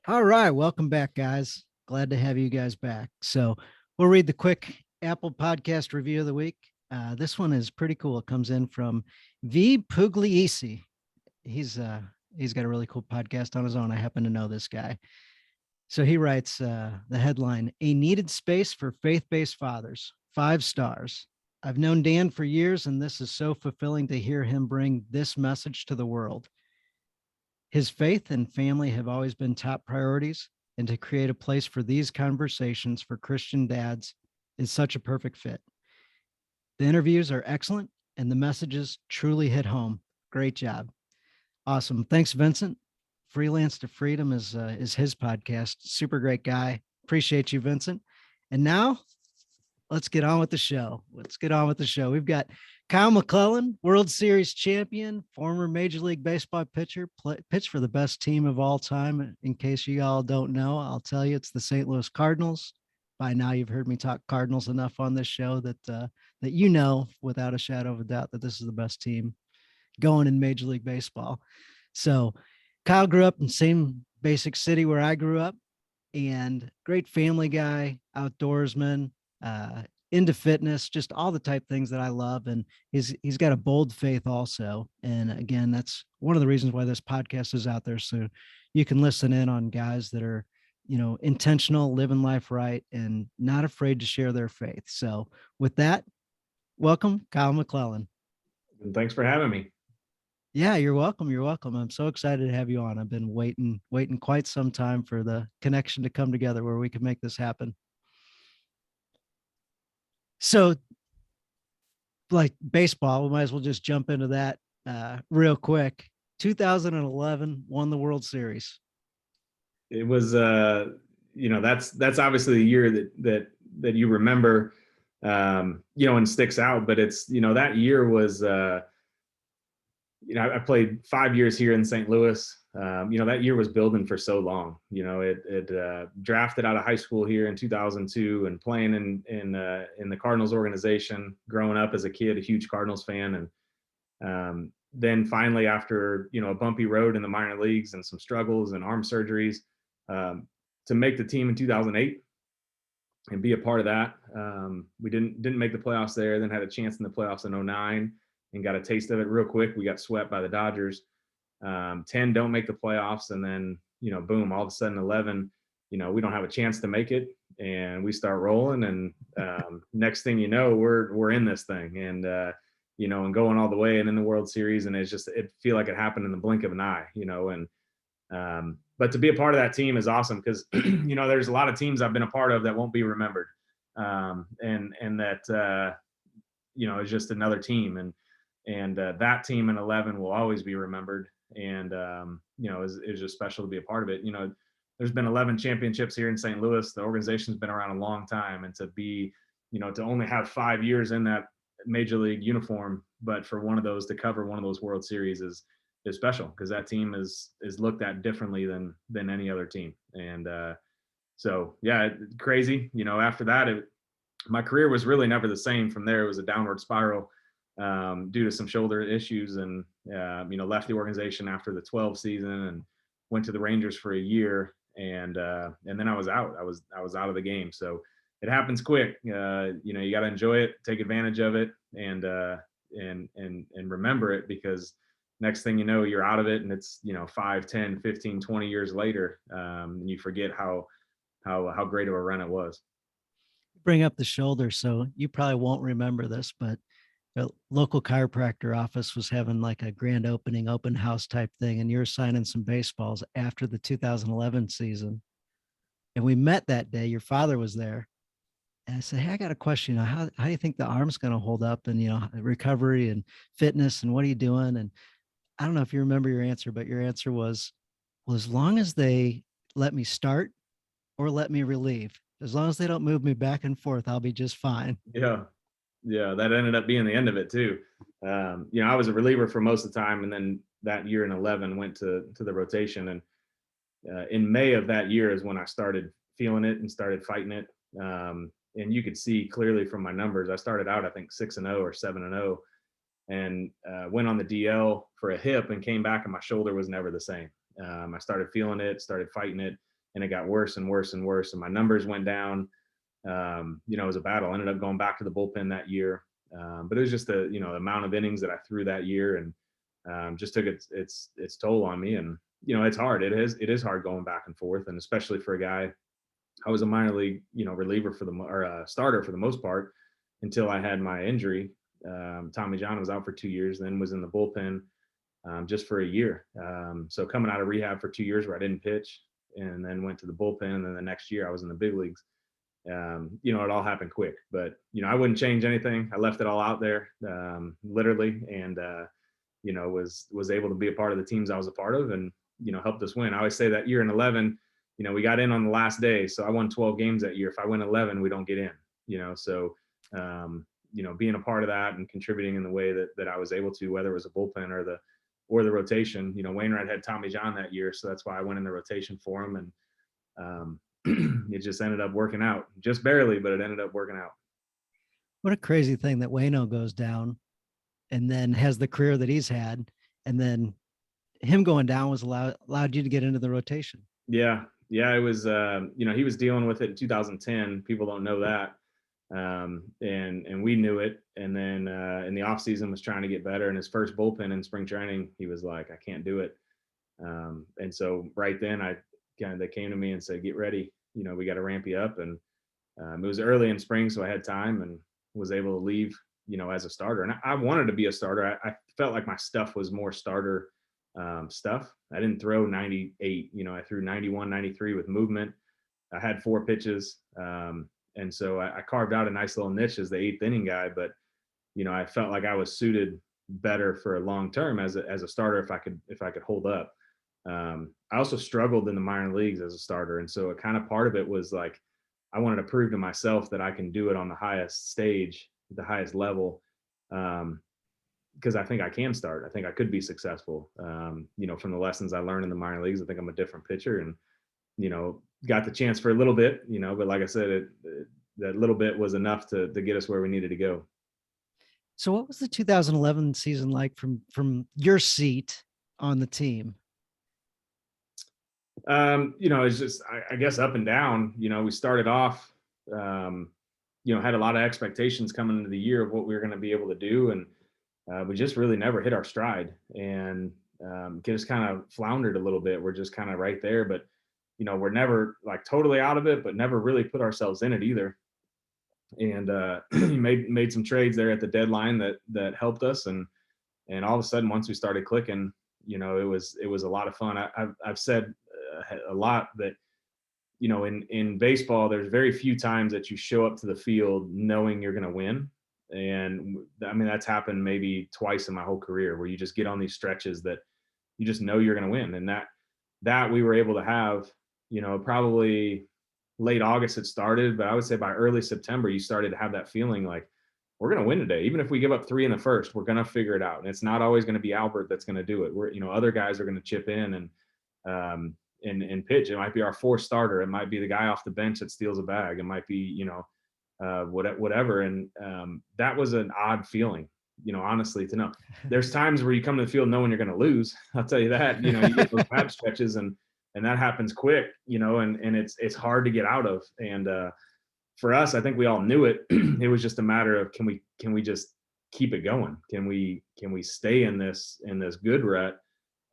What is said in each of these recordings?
All right, welcome back, guys. Glad to have you guys back. So we'll read the quick Apple Podcast review of the week. This one is pretty cool. It comes in from V Pugliese. He's uh, he's got a really cool podcast on his own. I happen to know this guy. So he writes the headline: "A needed space for faith-based fathers." 5 stars. I've known Dan for years, and this is so fulfilling to hear him bring this message to the world. His faith and family have always been top priorities, and to create a place for these conversations for Christian dads is such a perfect fit. The interviews are excellent, and the messages truly hit home. Great job. Awesome. Thanks, Vincent. Freelance to Freedom is his podcast. Super great guy. Appreciate you, Vincent. And now let's get on with the show. We've got Kyle McClellan, World Series champion, former Major League Baseball pitcher, pitched for the best team of all time. In case you all don't know, I'll tell you, it's the St. Louis Cardinals. By now, you've heard me talk Cardinals enough on this show that you know without a shadow of a doubt that this is the best team going in Major League Baseball. So, Kyle grew up in the same basic city where I grew up, and great family guy, outdoorsman, into fitness, just all the type things that I love. And he's got a bold faith also. And again, that's one of the reasons why this podcast is out there. So you can listen in on guys that are, intentional, living life right, and not afraid to share their faith. So with that, welcome, Kyle McClellan. And thanks for having me. Yeah, you're welcome. You're welcome. I'm so excited to have you on. I've been waiting quite some time for the connection to come together where we can make this happen. So, like baseball, we might as well just jump into that real quick. 2011 won the World Series. It was, that's obviously the year that you remember, and sticks out. But it's, that year was, I played 5 years here in St. Louis. That year was building for so long. It drafted out of high school here in 2002 and playing in the Cardinals organization. Growing up as a kid, a huge Cardinals fan, and then finally, after a bumpy road in the minor leagues and some struggles and arm surgeries, to make the team in 2008 and be a part of that. We didn't make the playoffs there. Then had a chance in the playoffs in 2009 and got a taste of it real quick. We got swept by the Dodgers. 10 don't make the playoffs, and then boom, all of a sudden 11, we don't have a chance to make it, and we start rolling, and next thing you know, we're in this thing, and and going all the way and in the World Series, and it feel like it happened in the blink of an eye, and but to be a part of that team is awesome because there's a lot of teams I've been a part of that won't be remembered, and that is just another team, and that team in 11 will always be remembered, and is just special to be a part of it. There's been 11 championships here in St. Louis. The organization's been around a long time, and to be, to only have 5 years in that major league uniform, but for one of those to cover one of those World Series is special because that team is looked at differently than any other team. And so yeah, crazy. After that, my career was really never the same from there. It was a downward spiral due to some shoulder issues, and left the organization after the 12 season and went to the Rangers for a year, and then I was out. I was out of the game. So it happens quick. You got to enjoy it, take advantage of it, and remember it, because next thing you know, you're out of it, and it's 5, 10, 15, 20 years later, and you forget how great of a run it was. Bring up the shoulder, so you probably won't remember this, but a local chiropractor office was having like a grand open house type thing, and you're signing some baseballs after the 2011 season. And we met that day. Your father was there. And I said, hey, I got a question. How do you think the arm's going to hold up, and, recovery and fitness, and what are you doing? And I don't know if you remember your answer, but your answer was, well, as long as they let me start or let me relieve, as long as they don't move me back and forth, I'll be just fine. Yeah. That ended up being the end of it too. I was a reliever for most of the time, and then that year in 11 went to the rotation, and in May of that year is when I started feeling it and started fighting it. And you could see clearly from my numbers, I started out, I think 6-0 or 7-0, and went on the DL for a hip and came back, and my shoulder was never the same. I started feeling it, started fighting it. and it got worse and worse and worse. And my numbers went down. It was a battle. I ended up going back to the bullpen that year. But it was just the amount of innings that I threw that year, and just took its toll on me. And it's hard. It is hard going back and forth, and especially for a guy. I was a minor league reliever or starter for the most part until I had my injury. Tommy John was out for 2 years, then was in the bullpen just for a year. So coming out of rehab for 2 years where I didn't pitch, and then went to the bullpen, and then the next year I was in the big leagues. It all happened quick, but I wouldn't change anything. I left it all out there, literally, and was able to be a part of the teams I was a part of, and helped us win. I always say that year in 11, we got in on the last day, so I won 12 games that year. If I win 11, we don't get in. So being a part of that and contributing in the way that I was able to, whether it was a bullpen or the rotation. Wainwright had Tommy John that year, so that's why I went in the rotation for him, and it just ended up working out, just barely, but it ended up working out. What a crazy thing that Waino goes down and then has the career that he's had, and then him going down was allowed you to get into the rotation. Yeah, it was. He was dealing with it in 2010. People don't know that, and we knew it. And then in the off season was trying to get better. And his first bullpen in spring training, he was like, "I can't do it." And so right then, they came to me and said, "Get ready. We got to ramp you up." And it was early in spring, so I had time and was able to leave, as a starter. And I wanted to be a starter. I felt like my stuff was more starter stuff. I didn't throw 98, I threw 91, 93 with movement. I had 4 pitches. And so I carved out a nice little niche as the 8th inning guy, but, I felt like I was suited better for a long term as a starter if I could hold up. I also struggled in the minor leagues as a starter. And so kind of part of it was like, I wanted to prove to myself that I can do it on the highest stage, the highest level. Because I think I can start. I think I could be successful. From the lessons I learned in the minor leagues, I think I'm a different pitcher, and, got the chance for a little bit, but like I said, that little bit was enough to get us where we needed to go. So what was the 2011 season like from your seat on the team? It's just, I guess up and down. We started off, had a lot of expectations coming into the year of what we were going to be able to do. And we just really never hit our stride, and just kind of floundered a little bit. We're just kind of right there, but we're never like totally out of it, but never really put ourselves in it either. And made some trades there at the deadline that helped us, and all of a sudden, once we started clicking, it was a lot of fun. I've said a lot that in baseball, there's very few times that you show up to the field knowing you're going to win. And I mean, that's happened maybe twice in my whole career, where you just get on these stretches that you just know you're going to win. And that we were able to have, probably late August it started, but I would say by early September, you started to have that feeling like, we're going to win today. Even if we give up 3 in the first, we're going to figure it out. And it's not always going to be Albert that's going to do it. We're, other guys are going to chip in and pitch. It might be our 4th starter. It might be the guy off the bench that steals a bag. It might be, whatever. And that was an odd feeling, honestly, to know. There's times where you come to the field knowing you're going to lose. I'll tell you that. You get those bad stretches, and that happens quick, and it's hard to get out of. And for us, I think we all knew it. It was just a matter of, can we just keep it going? Can we stay in this good rut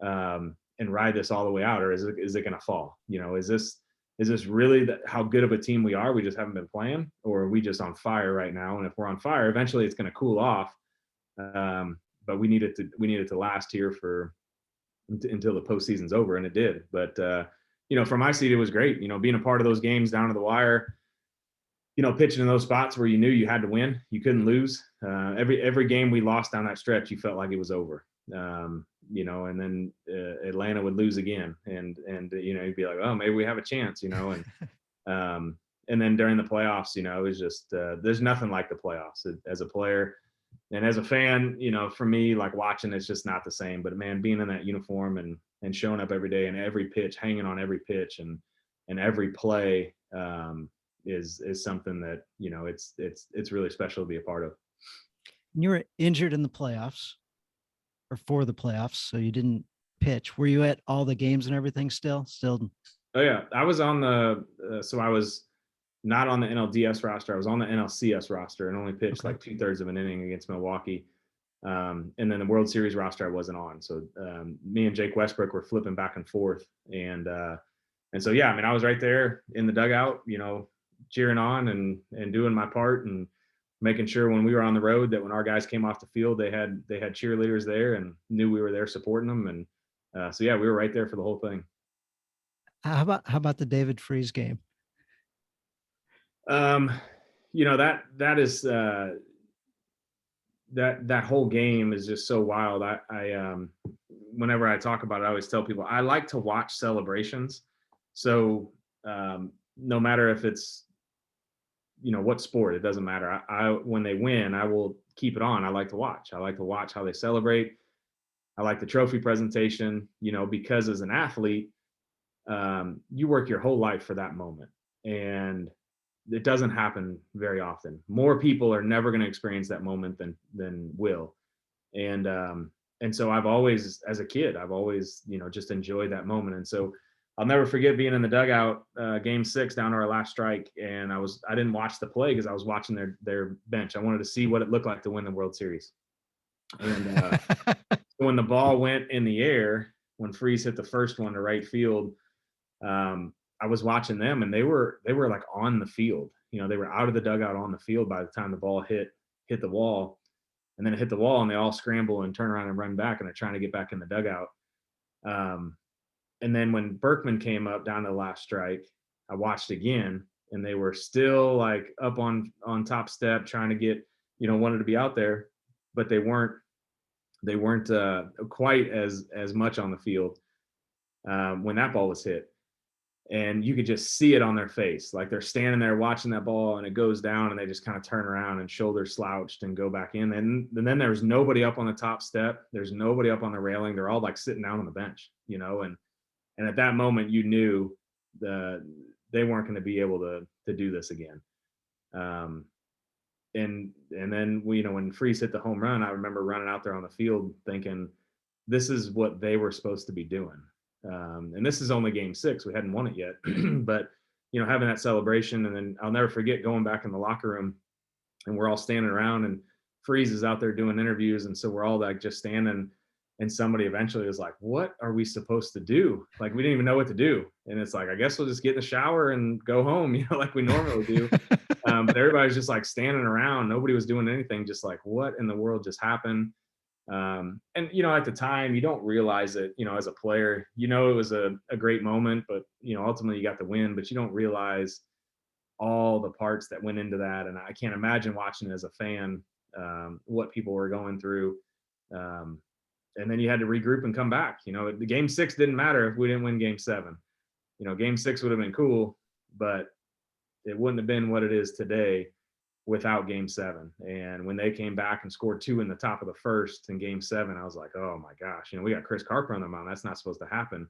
and ride this all the way out, or is it going to fall? Is this really how good of a team we are? We just haven't been playing, or are we just on fire right now? And if we're on fire, eventually it's going to cool off. But we need it to last here until the postseason's over, and it did. But from my seat, it was great. Being a part of those games down to the wire. Pitching in those spots where you knew you had to win, you couldn't lose. Every game we lost down that stretch, you felt like it was over. And then Atlanta would lose again, and you'd be like, oh, maybe we have a chance, and then during the playoffs, it was just there's nothing like the playoffs as a player and as a fan. For me, like, watching, it's just not the same. But man, being in that uniform and showing up every day and every pitch, hanging on every pitch and every play is something that it's really special to be a part of. You were injured in the playoffs, or for the playoffs, so you didn't pitch. Were you at all the games and everything still? Oh yeah, I was on the so I was not on the NLDS roster. I was on the NLCS roster and only pitched Okay. like 2/3 of an inning against Milwaukee. And then the World Series roster I wasn't on. So me and Jake Westbrook were flipping back and forth, and so yeah, I mean I was right there in the dugout, cheering on and doing my part and making sure when we were on the road that when our guys came off the field they had cheerleaders there and knew we were there supporting them, and so yeah, we were right there for the whole thing. How about the David Freese game? Um, that is that whole game is just so wild. I whenever I talk about it, I always tell people I like to watch celebrations. So no matter if it's what sport, it doesn't matter. I when they win, I will keep it on. I like to watch. I like to watch how they celebrate. I like the trophy presentation. Because as an athlete, you work your whole life for that moment, and it doesn't happen very often. More people are never going to experience that moment than will. And so I've always, as a kid, I've always just enjoyed that moment. And so I'll never forget being in the dugout, game 6 down to our last strike, and I didn't watch the play because I was watching their bench. I wanted to see what it looked like to win the World Series. And when the ball went in the air, when Freese hit the first one to right field, I was watching them, and they were like on the field. They were out of the dugout on the field by the time the ball hit the wall, and then it hit the wall, and they all scramble and turn around and run back, and they're trying to get back in the dugout. And then when Berkman came up down to the last strike, I watched again, and they were still like up on top step trying to get, wanted to be out there, but they weren't quite as much on the field when that ball was hit. And you could just see it on their face. Like they're standing there watching that ball, and it goes down, and they just kind of turn around and shoulders slouched and go back in. And then there was nobody up on the top step. There's nobody up on the railing. They're all like sitting down on the bench, and at that moment you knew they weren't going to be able to do this again. And then when Freese hit the home run, I remember running out there on the field thinking, this is what they were supposed to be doing. And this is only game 6. We hadn't won it yet, but having that celebration. And then I'll never forget going back in the locker room, and we're all standing around, and Freese is out there doing interviews. And so we're all like just standing, and somebody eventually was like, what are we supposed to do? Like, we didn't even know what to do. And it's like, I guess we'll just get in the shower and go home, like we normally do. But everybody's just like standing around. Nobody was doing anything, just like, what in the world just happened? And at the time you don't realize it, as a player, it was a great moment, but ultimately you got the win, but you don't realize all the parts that went into that. And I can't imagine watching it as a fan, what people were going through. And then you had to regroup and come back. The game 6 didn't matter if we didn't win game 7. Game 6 would have been cool, but it wouldn't have been what it is today without game 7. And when they came back and scored 2 in the top of the first in game 7, I was like, oh my gosh, we got Chris Carper on the mound. That's not supposed to happen.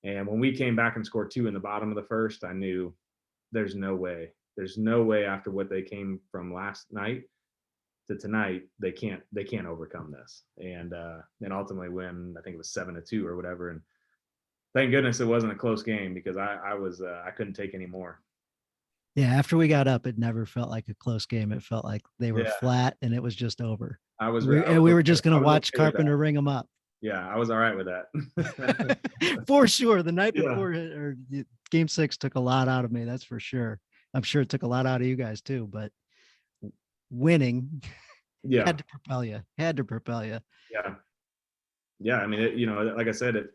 And when we came back and scored 2 in the bottom of the first, I knew there's no way after what they came from last night to tonight, they can't overcome this. And ultimately win, I think it was 7-2 or whatever. And thank goodness it wasn't a close game, because I couldn't take any more. Yeah, after we got up, it never felt like a close game. It felt like they were flat, and it was just over. We were just going to watch Carpenter ring them up. Yeah, I was all right with that. For sure. The night before, or game 6 took a lot out of me. That's for sure. I'm sure it took a lot out of you guys too, but winning had to propel you. Yeah. I mean, like I said,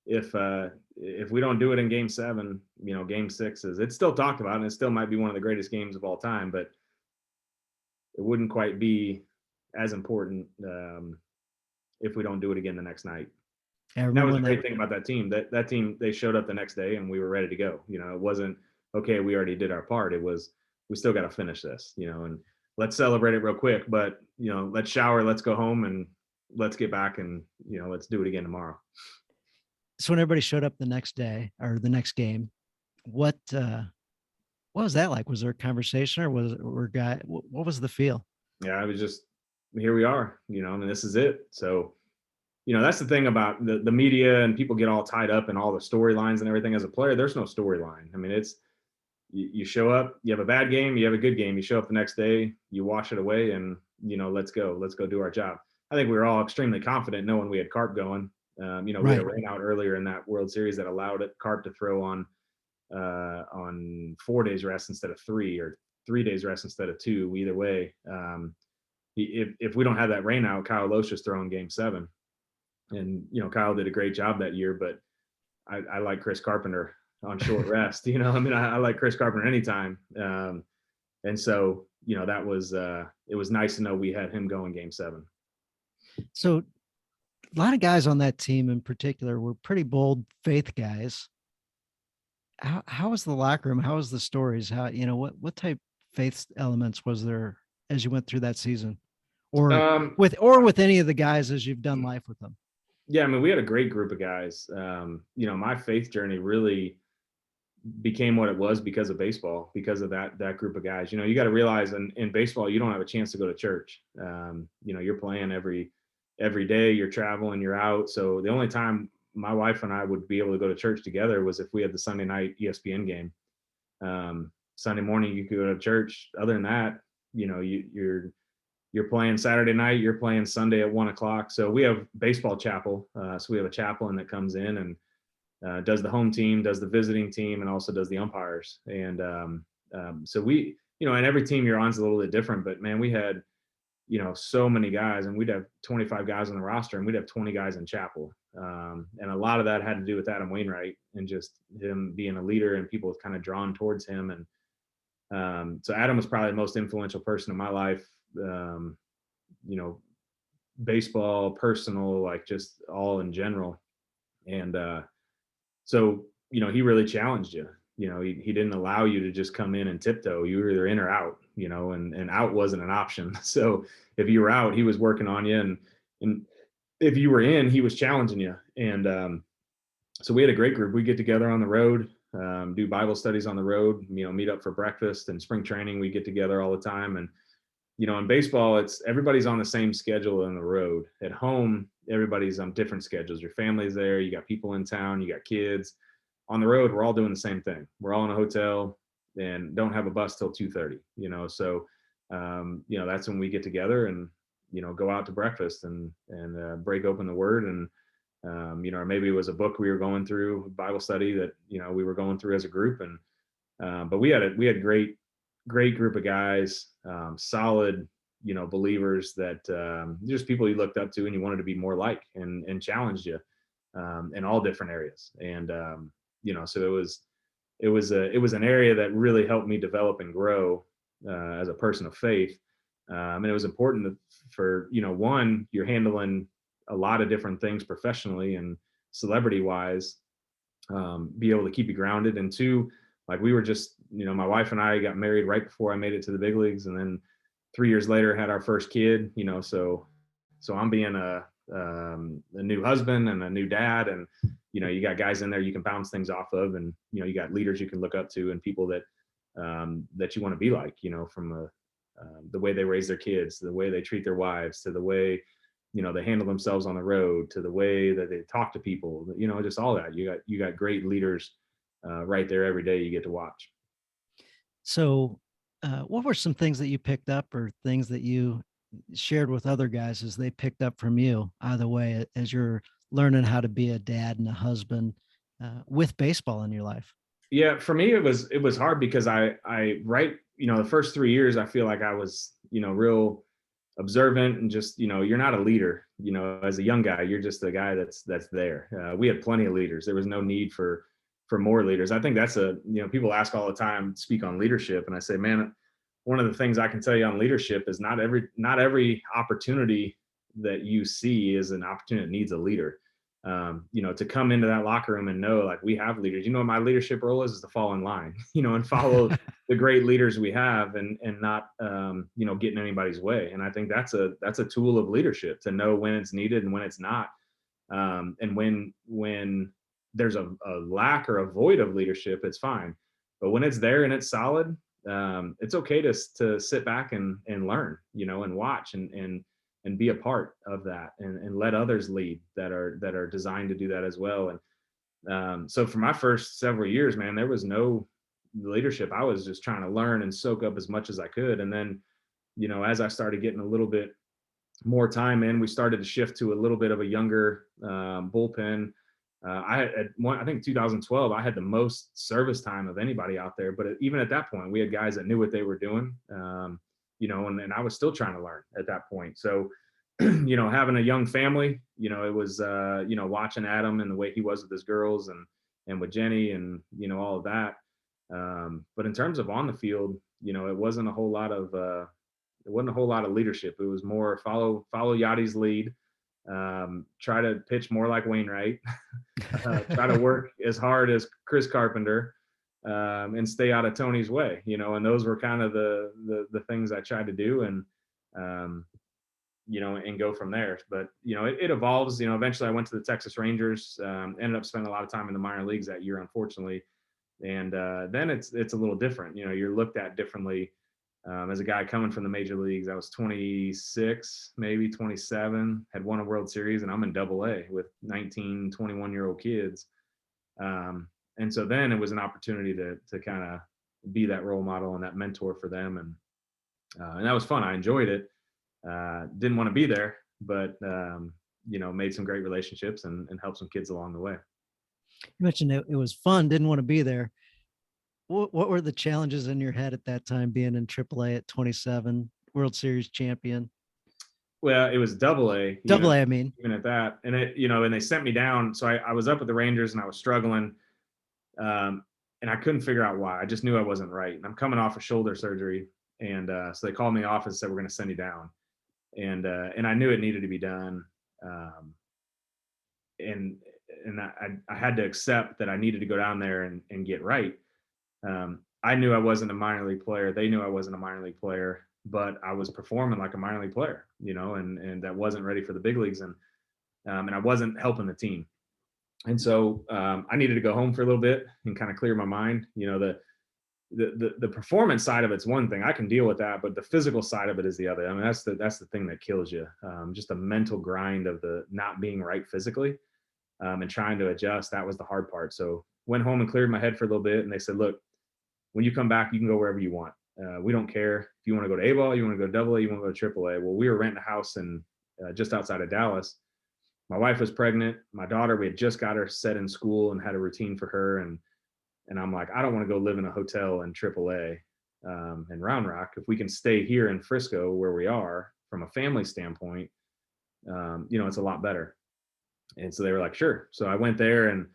if we don't do it in game 7, game 6 it's still talked about, and it still might be one of the greatest games of all time, but it wouldn't quite be as important if we don't do it again the next night. That was the great thing about that team. That team, they showed up the next day and we were ready to go. It wasn't, okay, we already did our part. It was, we still got to finish this, and let's celebrate it real quick, but let's shower, let's go home, and let's get back, and let's do it again tomorrow. So when everybody showed up the next day or the next game, what was that like? Was there a conversation, or what was the feel? Yeah, I was just, here we are, and this is it. So that's the thing about the media, and people get all tied up in all the storylines and everything. As a player, there's no storyline. I mean, it's, you show up, you have a bad game, you have a good game, you show up the next day, you wash it away, and let's go do our job. I think we were all extremely confident knowing we had Carp going. We had a Right. rain out earlier in that World Series that allowed Carp to throw on 4 days rest instead of 3, or 3 days rest instead of 2. Either way, if we don't have that rain out, Kyle Loesch's throwing Game 7, and Kyle did a great job that year. But I like Chris Carpenter on short rest. I mean, I like Chris Carpenter anytime. And so that was it was nice to know we had him going Game 7. So a lot of guys on that team in particular were pretty bold faith guys. How was the locker room? How was the stories? How, what type faith elements was there as you went through that season, or Um, with any of the guys as you've done life with them? yeah, I mean, we had a great group of guys. My faith journey really became what it was because of baseball, because of that group of guys. You got to realize in baseball, you don't have a chance to go to church. You're playing every day, you're traveling, you're out. So the only time my wife and I would be able to go to church together was if we had the Sunday night ESPN game. Sunday morning you could go to church. Other than that, you're playing Saturday night, you're playing Sunday at 1 o'clock. So we have baseball chapel. So we have a chaplain that comes in and does the home team, does the visiting team, and also does the umpires. And so we, and every team you're on is a little bit different, but man, we had, so many guys, and we'd have 25 guys on the roster, and we'd have 20 guys in chapel. And a lot of that had to do with Adam Wainwright and just him being a leader, and people kind of drawn towards him. And so Adam was probably the most influential person in my life, baseball, personal, like just all in general. And so, he really challenged you. He didn't allow you to just come in and tiptoe. You were either in or out, and out wasn't an option. So if you were out, he was working on you. And if you were in, he was challenging you. And so we had a great group. We get together on the road, do Bible studies on the road, meet up for breakfast, and spring training. We get together all the time. And, in baseball, it's everybody's on the same schedule on the road. At home, everybody's on different schedules. Your family's there. You got people in town. You got kids. On the road, we're all doing the same thing. We're all in a hotel and don't have a bus till 2:30. So that's when we get together and go out to breakfast and break open the Word, and or maybe it was a book we were going through, Bible study that we were going through as a group. And but we had a great group of guys, solid believers that just people you looked up to and you wanted to be more like, and challenged you in all different areas. And so it was an area that really helped me develop and grow as a person of faith. And it was important for one, you're handling a lot of different things professionally and celebrity wise, be able to keep you grounded. And two, like we were just, my wife and I got married right before I made it to the big leagues, and then 3 years later had our first kid. So I'm being a new husband and a new dad, and you got guys in there you can bounce things off of, and you got leaders you can look up to, and people that that you want to be like, from the way they raise their kids, the way they treat their wives, to the way they handle themselves on the road, to the way that they talk to people, just all that. You got great leaders right there every day you get to watch. So what were some things that you picked up, or things that you shared with other guys as they picked up from you, either way, as you're learning how to be a dad and a husband with baseball in your life? Yeah, for me it was hard because I right, the first 3 years I feel like I was real observant, and just you're not a leader. As a young guy, you're just a guy that's there. We had plenty of leaders. There was no need for more leaders. I think that's people ask all the time, speak on leadership, and I say, man, one of the things I can tell you on leadership is not every opportunity that you see is an opportunity that needs a leader. To come into that locker room and know, like, we have leaders. What my leadership role is to fall in line, and follow the great leaders we have, and not get in anybody's way. And I think that's a tool of leadership, to know when it's needed and when it's not. And when there's a lack or a void of leadership, it's fine. But when it's there and it's solid, it's okay to sit back and learn, and watch, and and be a part of that, and let others lead that are designed to do that as well. And so for my first several years, man, there was no leadership. I was just trying to learn and soak up as much as I could. And then, as I started getting a little bit more time in, we started to shift to a little bit of a younger bullpen. I think 2012, I had the most service time of anybody out there. But even at that point, we had guys that knew what they were doing, and I was still trying to learn at that point. So, having a young family, it was, watching Adam and the way he was with his girls and with Jenny and, all of that. But in terms of on the field, it wasn't a whole lot of leadership. It was more follow Yachty's lead, try to pitch more like Wainwright, try to work as hard as Chris Carpenter, and stay out of Tony's way, and those were kind of the things I tried to do, and and go from there. But it evolves. Eventually I went to the Texas Rangers, ended up spending a lot of time in the minor leagues that year, unfortunately. And then it's a little different. You're looked at differently. As a guy coming from the major leagues, I was 26, maybe 27, had won a World Series, and I'm in AA with 19, 21-year-old kids. And so then it was an opportunity to kind of be that role model and that mentor for them. And that was fun. I enjoyed it. Didn't want to be there, but, made some great relationships and helped some kids along the way. You mentioned it was fun, didn't want to be there. What were the challenges in your head at that time, being in AAA at 27, World Series champion? Well, it was AA. AA, I mean. Even at that. And and they sent me down. So I was up with the Rangers and I was struggling. And I couldn't figure out why. I just knew I wasn't right. And I'm coming off of shoulder surgery. And so they called me off and said, we're going to send you down. And I knew it needed to be done. And I had to accept that I needed to go down there and get right. I knew I wasn't a minor league player. They knew I wasn't a minor league player, but I was performing like a minor league player, and that wasn't ready for the big leagues. And I wasn't helping the team. And so I needed to go home for a little bit and kind of clear my mind. The performance side of it's one thing. I can deal with that, but the physical side of it is the other. I mean, that's the thing that kills you. Just the mental grind of the not being right physically, and trying to adjust. That was the hard part. So went home and cleared my head for a little bit. And they said, look, when you come back, you can go wherever you want. We don't care if you want to go to A-ball, you want to go AA, you want to go to AAA. Well, we were renting a house in just outside of Dallas. My wife was pregnant. My daughter, we had just got her set in school and had a routine for her. And I'm like, I don't want to go live in a hotel in AAA in Round Rock. If we can stay here in Frisco where we are from a family standpoint, it's a lot better. And so they were like, sure. So I went there, and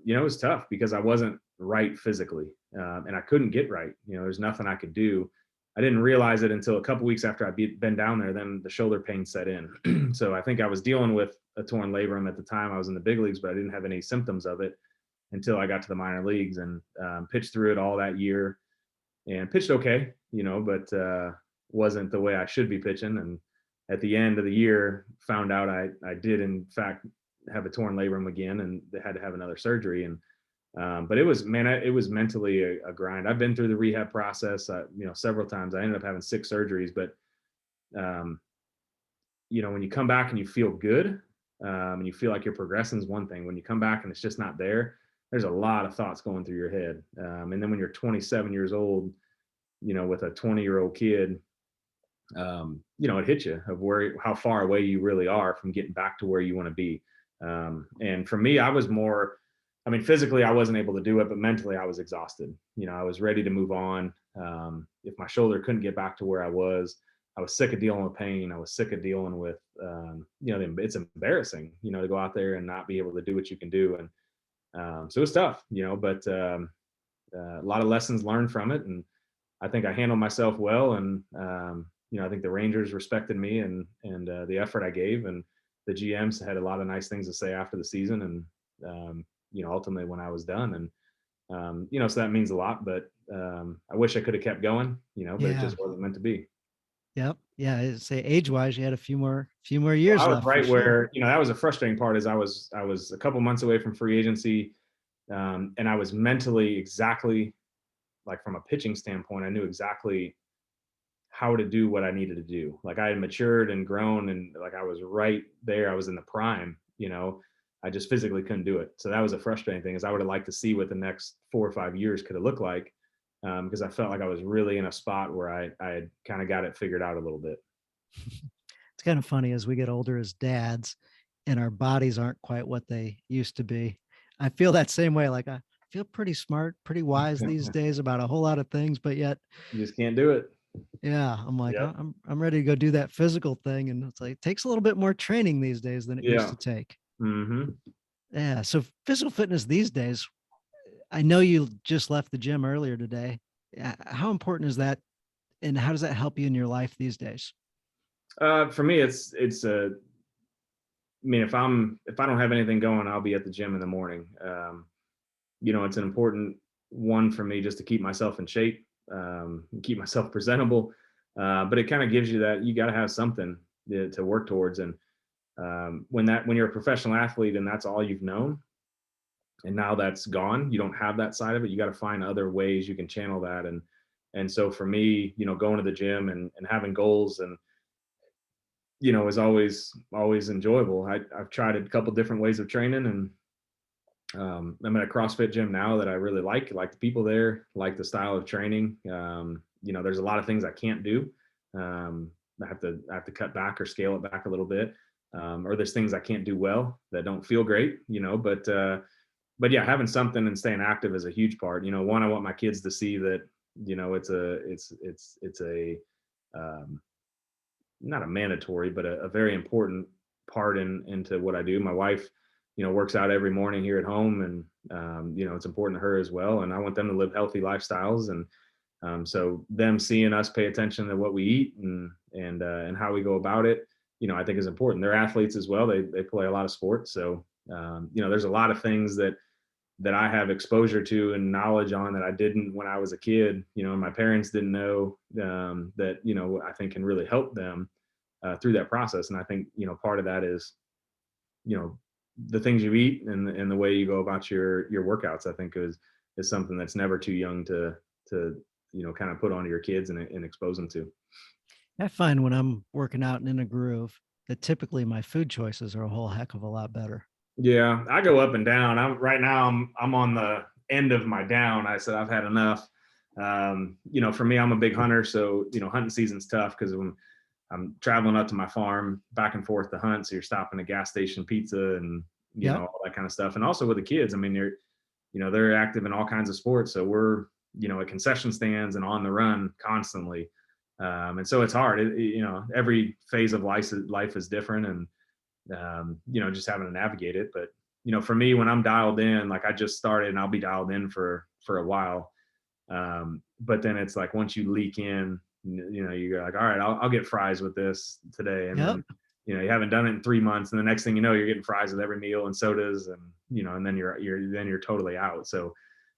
it was tough because I wasn't right physically, and I couldn't get right. There's nothing I could do. I didn't realize it until a couple weeks after I'd been down there. Then the shoulder pain set in. So I think I was dealing with a torn labrum at the time. I was in the big leagues, but I didn't have any symptoms of it until I got to the minor leagues, and pitched through it all that year, and pitched okay, but wasn't the way I should be pitching. And at the end of the year, found out I did in fact have a torn labrum again, and they had to have another surgery. And but it was mentally a grind. I've been through the rehab process, several times. I ended up having 6 surgeries, but when you come back and you feel good, and you feel like you're progressing is one thing. When you come back and it's just not there's a lot of thoughts going through your head. And then when you're 27 years old, with a 20-year-old kid, it hits you of how far away you really are from getting back to where you want to be. And for me, I was more, physically I wasn't able to do it, but mentally I was exhausted. I was ready to move on. If my shoulder couldn't get back to where I was sick of dealing with pain. I was sick of dealing with, it's embarrassing, to go out there and not be able to do what you can do. And so it was tough, but a lot of lessons learned from it. And I think I handled myself well. And, I think the Rangers respected me and the effort I gave, and the GMs had a lot of nice things to say after the season. And, ultimately when I was done, and, so that means a lot, but I wish I could have kept going, but it just wasn't meant to be. Yep. Yeah. I'd say age-wise, you had a few more years I was left. right sure. where, that was a frustrating part, is I was a couple months away from free agency. And I was mentally exactly, like from a pitching standpoint, I knew exactly how to do what I needed to do. Like I had matured and grown, and like I was right there. I was in the prime, I just physically couldn't do it. So that was a frustrating thing, is I would have liked to see what the next 4 or 5 years could have looked like. Because I felt like I was really in a spot where I had kind of got it figured out a little bit. It's kind of funny as we get older as dads and our bodies aren't quite what they used to be. I feel that same way. Like I feel pretty smart, pretty wise these days about a whole lot of things, but yet, You just can't do it. yeah, I'm like, Yep. I'm ready to go do that physical thing. And it's like, it takes a little bit more training these days than it used Yeah. to take. Mm-hmm. Yeah. So physical fitness these days, I know you just left the gym earlier today. How important is that? And how does that help you in your life these days? For me, I mean, if I don't have anything going, I'll be at the gym in the morning. It's an important one for me just to keep myself in shape, keep myself presentable. But it kind of gives you that you got to have something to work towards. And when you're a professional athlete and that's all you've known, and now that's gone, you don't have that side of it. You got to find other ways you can channel that. And so for me, going to the gym and having goals and is always enjoyable. I've tried a couple different ways of training, and I'm at a CrossFit gym now that I really like the people there, like the style of training. There's a lot of things I can't do. I have to cut back or scale it back a little bit. Or there's things I can't do well that don't feel great, but yeah, having something and staying active is a huge part. One, I want my kids to see that, it's a, not a mandatory, but a very important part into what I do. My wife, works out every morning here at home, and it's important to her as well. And I want them to live healthy lifestyles, and so them seeing us pay attention to what we eat and how we go about it, I think is important. They're athletes as well. They play a lot of sports, so there's a lot of things that I have exposure to and knowledge on that I didn't when I was a kid, and my parents didn't know, that, I think can really help them through that process. And I think, part of that is, the things you eat and the way you go about your workouts, I think is something that's never too young to kind of put onto your kids and expose them to. I find when I'm working out and in a groove that typically my food choices are a whole heck of a lot better. Yeah, I go up and down. Right now I'm on the end of my down. I said I've had enough. For me, I'm a big hunter, so hunting season's tough because when I'm traveling up to my farm back and forth to hunt, so you're stopping at gas station pizza and Yep. all that kind of stuff. And also with the kids, I mean, they're active in all kinds of sports, so we're at concession stands and on the run constantly. And so it's hard. Every phase of life is different, and just having to navigate it. But for me, when I'm dialed in, like I just started, and I'll be dialed in for a while. But then it's like once you leak in, you're like, all right, I'll get fries with this today, and Yep. then you haven't done it in 3 months, and the next thing you know, you're getting fries with every meal and sodas, and and then you're totally out. So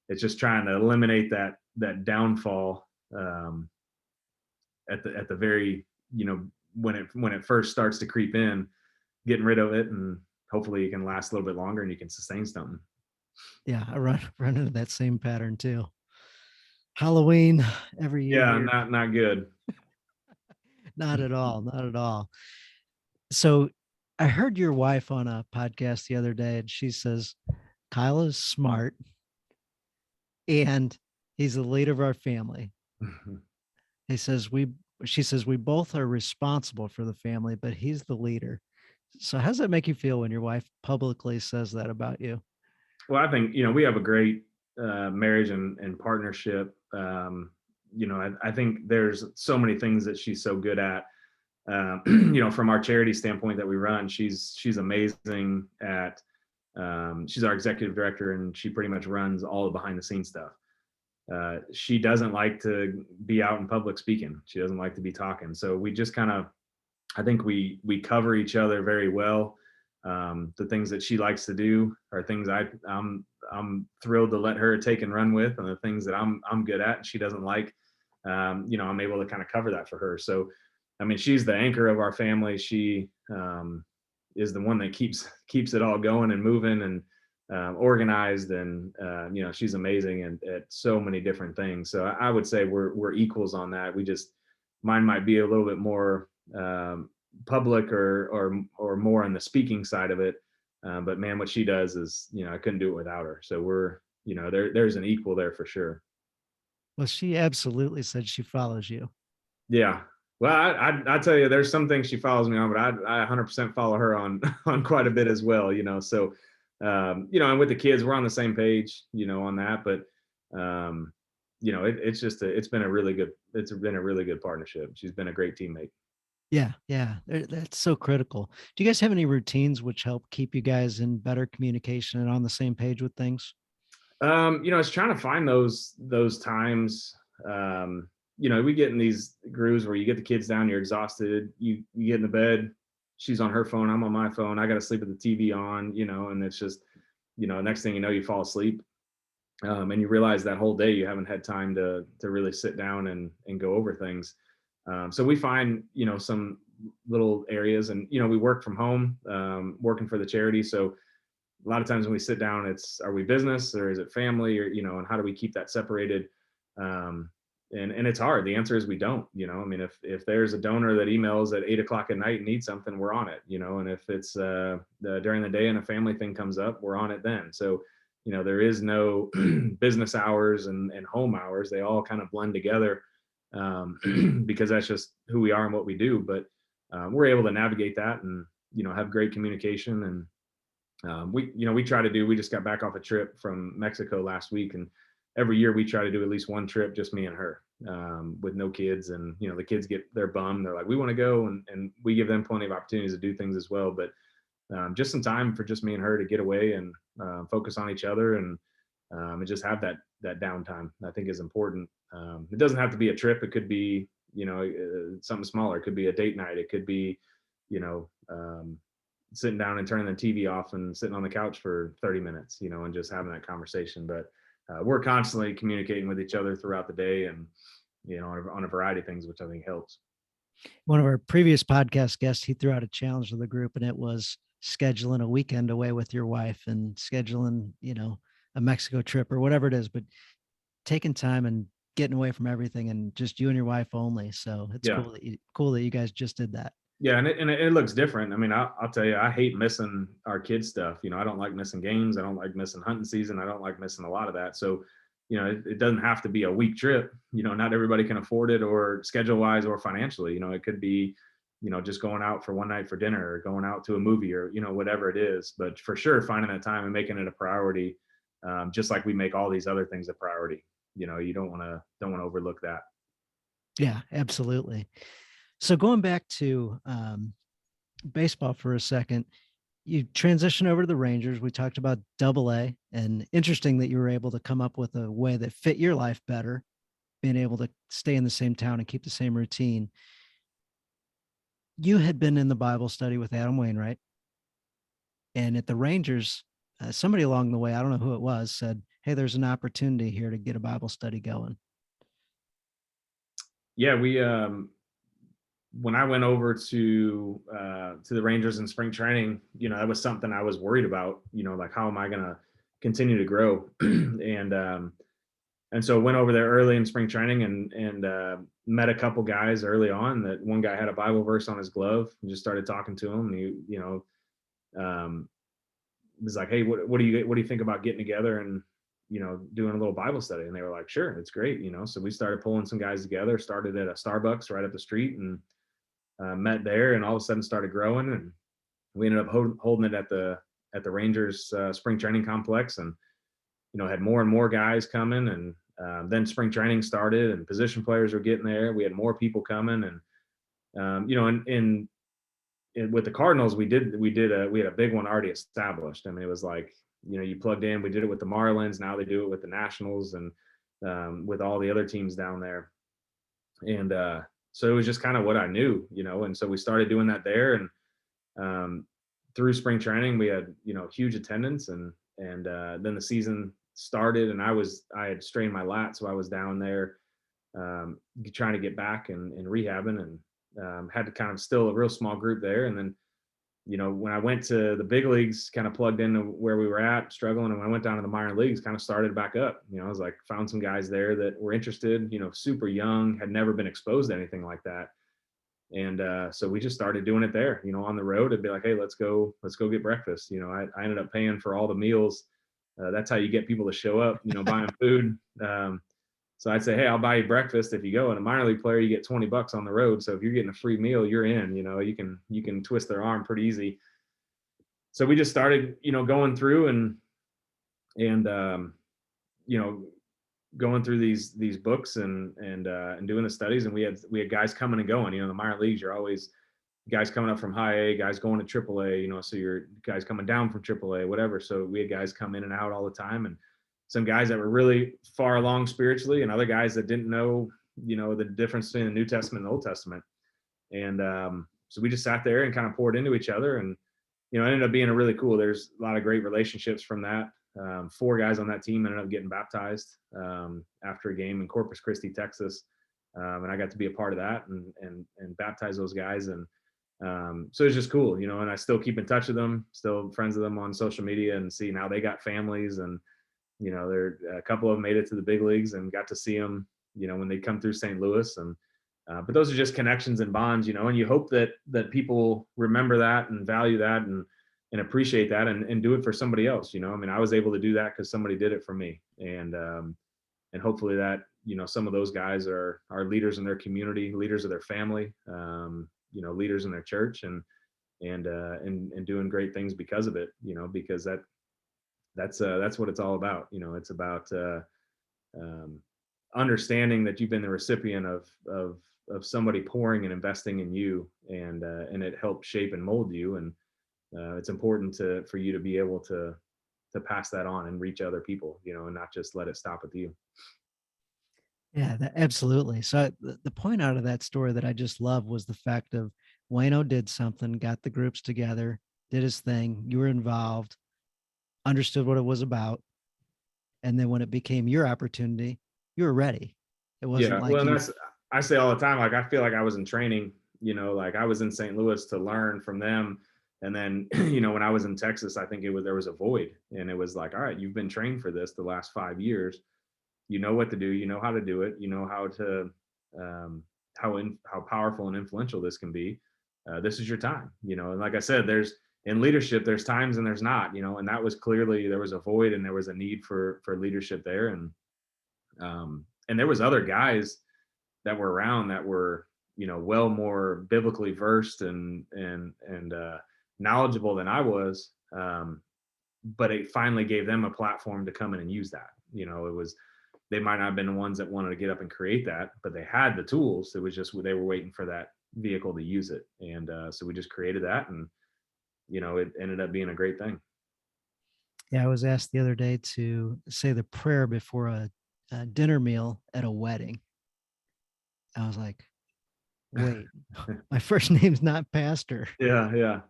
it's just trying to eliminate that downfall at the very when it first starts to creep in, getting rid of it, and hopefully it can last a little bit longer and you can sustain something. Yeah. I run into that same pattern too. Halloween every year Yeah, here. not good. Not at all. Not at all. So I heard your wife on a podcast the other day, and she says, Kyle is smart and he's the leader of our family. He says she says we both are responsible for the family, but he's the leader. So how does that make you feel when your wife publicly says that about you? Well, I think we have a great marriage and partnership. I think there's so many things that she's so good at. From our charity standpoint that we run, she's amazing at. She's our executive director, and she pretty much runs all the behind the scenes stuff. She doesn't like to be out in public speaking. She doesn't like to be talking. So we just kind of, I think we cover each other very well. The things that she likes to do are things I'm thrilled to let her take and run with, and the things that I'm good at and she doesn't like, I'm able to kind of cover that for her. So, I mean, she's the anchor of our family. She is the one that keeps it all going and moving and organized, and she's amazing at so many different things. So I would say we're equals on that. We just Mine might be a little bit more public or more on the speaking side of it. But man, what she does is, I couldn't do it without her. So we're, there's an equal there for sure. Well, she absolutely said she follows you. Yeah. Well, I tell you, there's some things she follows me on, but I 100% follow her on on quite a bit as well. So and with the kids, we're on the same page, on that. But it's been a really good partnership. She's been a great teammate. Yeah, yeah, that's so critical. Do you guys have any routines which help keep you guys in better communication and on the same page with things? It's trying to find those times. We get in these grooves where you get the kids down, you're exhausted, you get in the bed, she's on her phone, I'm on my phone, I got to sleep with the TV on, and it's just, next thing you know, you fall asleep. And you realize that whole day you haven't had time to really sit down and go over things. So we find, some little areas, and we work from home, working for the charity. So a lot of times when we sit down, it's, are we business or is it family, or and how do we keep that separated? And it's hard. The answer is we don't. I mean, if there's a donor that emails at 8 o'clock at night and needs something, we're on it. And if it's during the day and a family thing comes up, we're on it then. So there is no business hours and home hours. They all kind of blend together, because that's just who we are and what we do. But we're able to navigate that and have great communication. And we try to do, we just got back off a trip from Mexico last week, and every year we try to do at least one trip, just me and her, with no kids. And the kids get their bum, they're like, we want to go, and we give them plenty of opportunities to do things as well. But just some time for just me and her to get away and focus on each other, and just have that downtime, I think is important. It doesn't have to be a trip. It could be something smaller. It could be a date night. It could be sitting down and turning the TV off and sitting on the couch for 30 minutes, and just having that conversation. But we're constantly communicating with each other throughout the day, and on a variety of things, which I think helps. One of our previous podcast guests, he threw out a challenge to the group, and it was scheduling a weekend away with your wife and scheduling, a Mexico trip or whatever it is, but taking time and getting away from everything and just you and your wife only. So it's Yeah. cool that you guys just did that. Yeah, and it looks different. I mean, I'll tell you, I hate missing our kids' stuff. I don't like missing games. I don't like missing hunting season. I don't like missing a lot of that. So, it doesn't have to be a week trip. Not everybody can afford it, or schedule wise or financially. It could be, just going out for one night for dinner, or going out to a movie, or whatever it is. But for sure, finding that time and making it a priority, just like we make all these other things a priority. You don't want to overlook that. Yeah, absolutely. So going back to baseball for a second, you transition over to the Rangers. We talked about AA, and interesting that you were able to come up with a way that fit your life better, being able to stay in the same town and keep the same routine. You had been in the Bible study with Adam Wainwright, and at the Rangers, somebody along the way, I don't know who it was, said, "Hey, there's an opportunity here to get a Bible study going." Yeah, we when I went over to the Rangers in spring training, that was something I was worried about. Like, how am I going to continue to grow? And so went over there early in spring training, and met a couple guys early on. That one guy had a Bible verse on his glove, and just started talking to him. And he, was like, "Hey, what do you think about getting together and doing a little Bible study?" And they were like, "Sure, it's great." So we started pulling some guys together. Started at a Starbucks right up the street, and met there, and all of a sudden started growing. And we ended up holding it at the Rangers spring training complex, and had more and more guys coming. And then spring training started, and position players were getting there. We had more people coming, and with the Cardinals, we had a big one already established. I mean, it was like, you plugged in. We did it with the Marlins. Now they do it with the Nationals, and with all the other teams down there. And so it was just kind of what I knew, and so we started doing that there. And through spring training, we had, huge attendance, and then the season started, and I had strained my lat. So I was down there trying to get back and rehabbing, and had to kind of still a real small group there. And then when I went to the big leagues, kind of plugged into where we were at, struggling. And when I went down to the minor leagues, kind of started back up. I was like, found some guys there that were interested, super young, had never been exposed to anything like that. And so we just started doing it there, on the road. It'd be like, hey, let's go get breakfast. I ended up paying for all the meals. That's how you get people to show up, buying food. So I'd say, hey, I'll buy you breakfast if you go. And a minor league player, you get $20 on the road. So if you're getting a free meal, you're in. You can twist their arm pretty easy. So we just started, going through and going through these books and doing the studies. And we had guys coming and going. The minor leagues, you're always guys coming up from high A, guys going to triple A. So you're guys coming down from triple A, whatever. So we had guys come in and out all the time, and some guys that were really far along spiritually, and other guys that didn't know, the difference between the New Testament and the Old Testament. And so we just sat there and kind of poured into each other, and it ended up being a really cool. There's a lot of great relationships from that. 4 guys on that team ended up getting baptized after a game in Corpus Christi, Texas, and I got to be a part of that and baptize those guys. And so it's just cool, and I still keep in touch with them, still friends with them on social media, and see now they got families, and there a couple of them made it to the big leagues and got to see them, when they come through St. Louis. And but those are just connections and bonds, and you hope that people remember that and value that and appreciate that and do it for somebody else. I was able to do that because somebody did it for me. And hopefully that, some of those guys are leaders in their community, leaders of their family, leaders in their church, and doing great things because of it, because that's what it's all about. It's about understanding that you've been the recipient of somebody pouring and investing in you, and it helped shape and mold you. And it's important for you to be able to pass that on and reach other people, and not just let it stop with you. Yeah, absolutely. So the point out of that story that I just love was the fact of Wayno did something, got the groups together, did his thing. You were involved, understood what it was about. And then when it became your opportunity, you were ready. It wasn't like well, and I say all the time, like, I feel like I was in training, like I was in St. Louis to learn from them. And then, when I was in Texas, I think there was a void, and it was like, all right, you've been trained for this the last 5 years. You know what to do, how to do it, how to, how powerful and influential this can be. This is your time, and like I said, in leadership, there's times and there's not, and that was clearly, there was a void and there was a need for leadership there. And there was other guys that were around that were, well more biblically versed and knowledgeable than I was. But it finally gave them a platform to come in and use that. They might not have been the ones that wanted to get up and create that, but they had the tools. It was just, they were waiting for that vehicle to use it. And so we just created that, and, it ended up being a great thing. Yeah, I was asked the other day to say the prayer before a dinner meal at a wedding. I was like, wait, my first name's not Pastor. Yeah.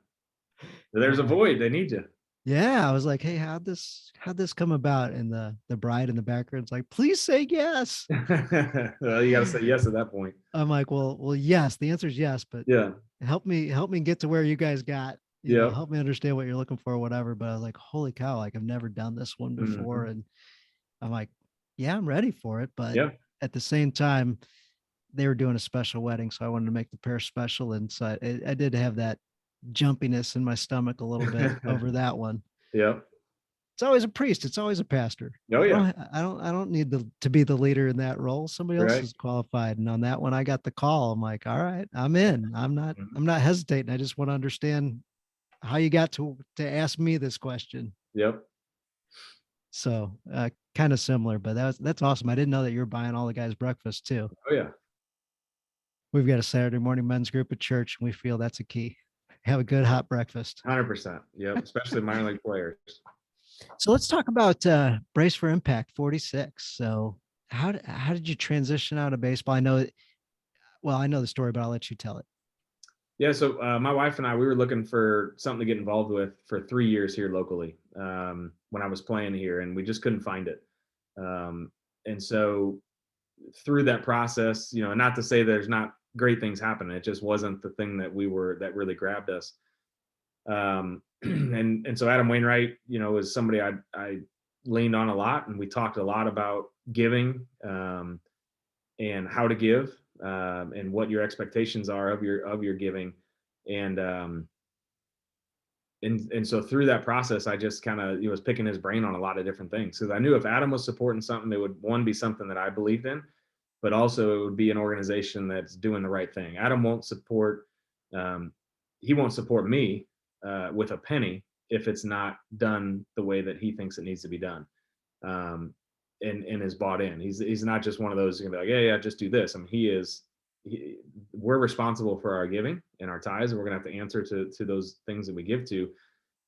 There's a void. They need you. Yeah, I was like, hey, how'd this come about? And the bride in the background's like, please say yes. Well, you got to say yes at that point. I'm like, well, yes. The answer is yes, but yeah, help me get to where you guys got. Help me understand what you're looking for, or whatever. But I was like, holy cow, like I've never done this one before, and I'm like, yeah, I'm ready for it. But at the same time, they were doing a special wedding, so I wanted to make the pair special, and so I did have that jumpiness in my stomach a little bit over that one. Yeah. It's always a priest. It's always a pastor. Oh yeah. I don't need to be the leader in that role. Somebody else is qualified. And on that one, I got the call. I'm like, all right, I'm in. I'm not hesitating. I just want to understand how you got to ask me this question. Yep. So kind of similar, but that's awesome. I didn't know that you were buying all the guys breakfast too. Oh yeah. We've got a Saturday morning men's group at church, and we feel that's a key. Have a good hot breakfast. 100%. Yep. Especially minor league players. So let's talk about Brace for Impact 46. So how did you transition out of baseball? I know the story, but I'll let you tell it. Yeah. So my wife and I, we were looking for something to get involved with for 3 years here locally when I was playing here, and we just couldn't find it. And so through that process, not to say there's not great things happening, it just wasn't the thing that really grabbed us. And so Adam Wainwright, was somebody I leaned on a lot, and we talked a lot about giving, and how to give, and what your expectations are of your giving. And and so through that process, I just kind of was picking his brain on a lot of different things, because I knew if Adam was supporting something, it would, one, be something that I believed in, but also it would be an organization that's doing the right thing. Adam won't support, um, he won't support me with a penny if it's not done the way that he thinks it needs to be done, um, and is bought in. He's not just one of those who's gonna be like, yeah, just do this. I mean, we're responsible for our giving and our tithes, and we're gonna have to answer to those things that we give to.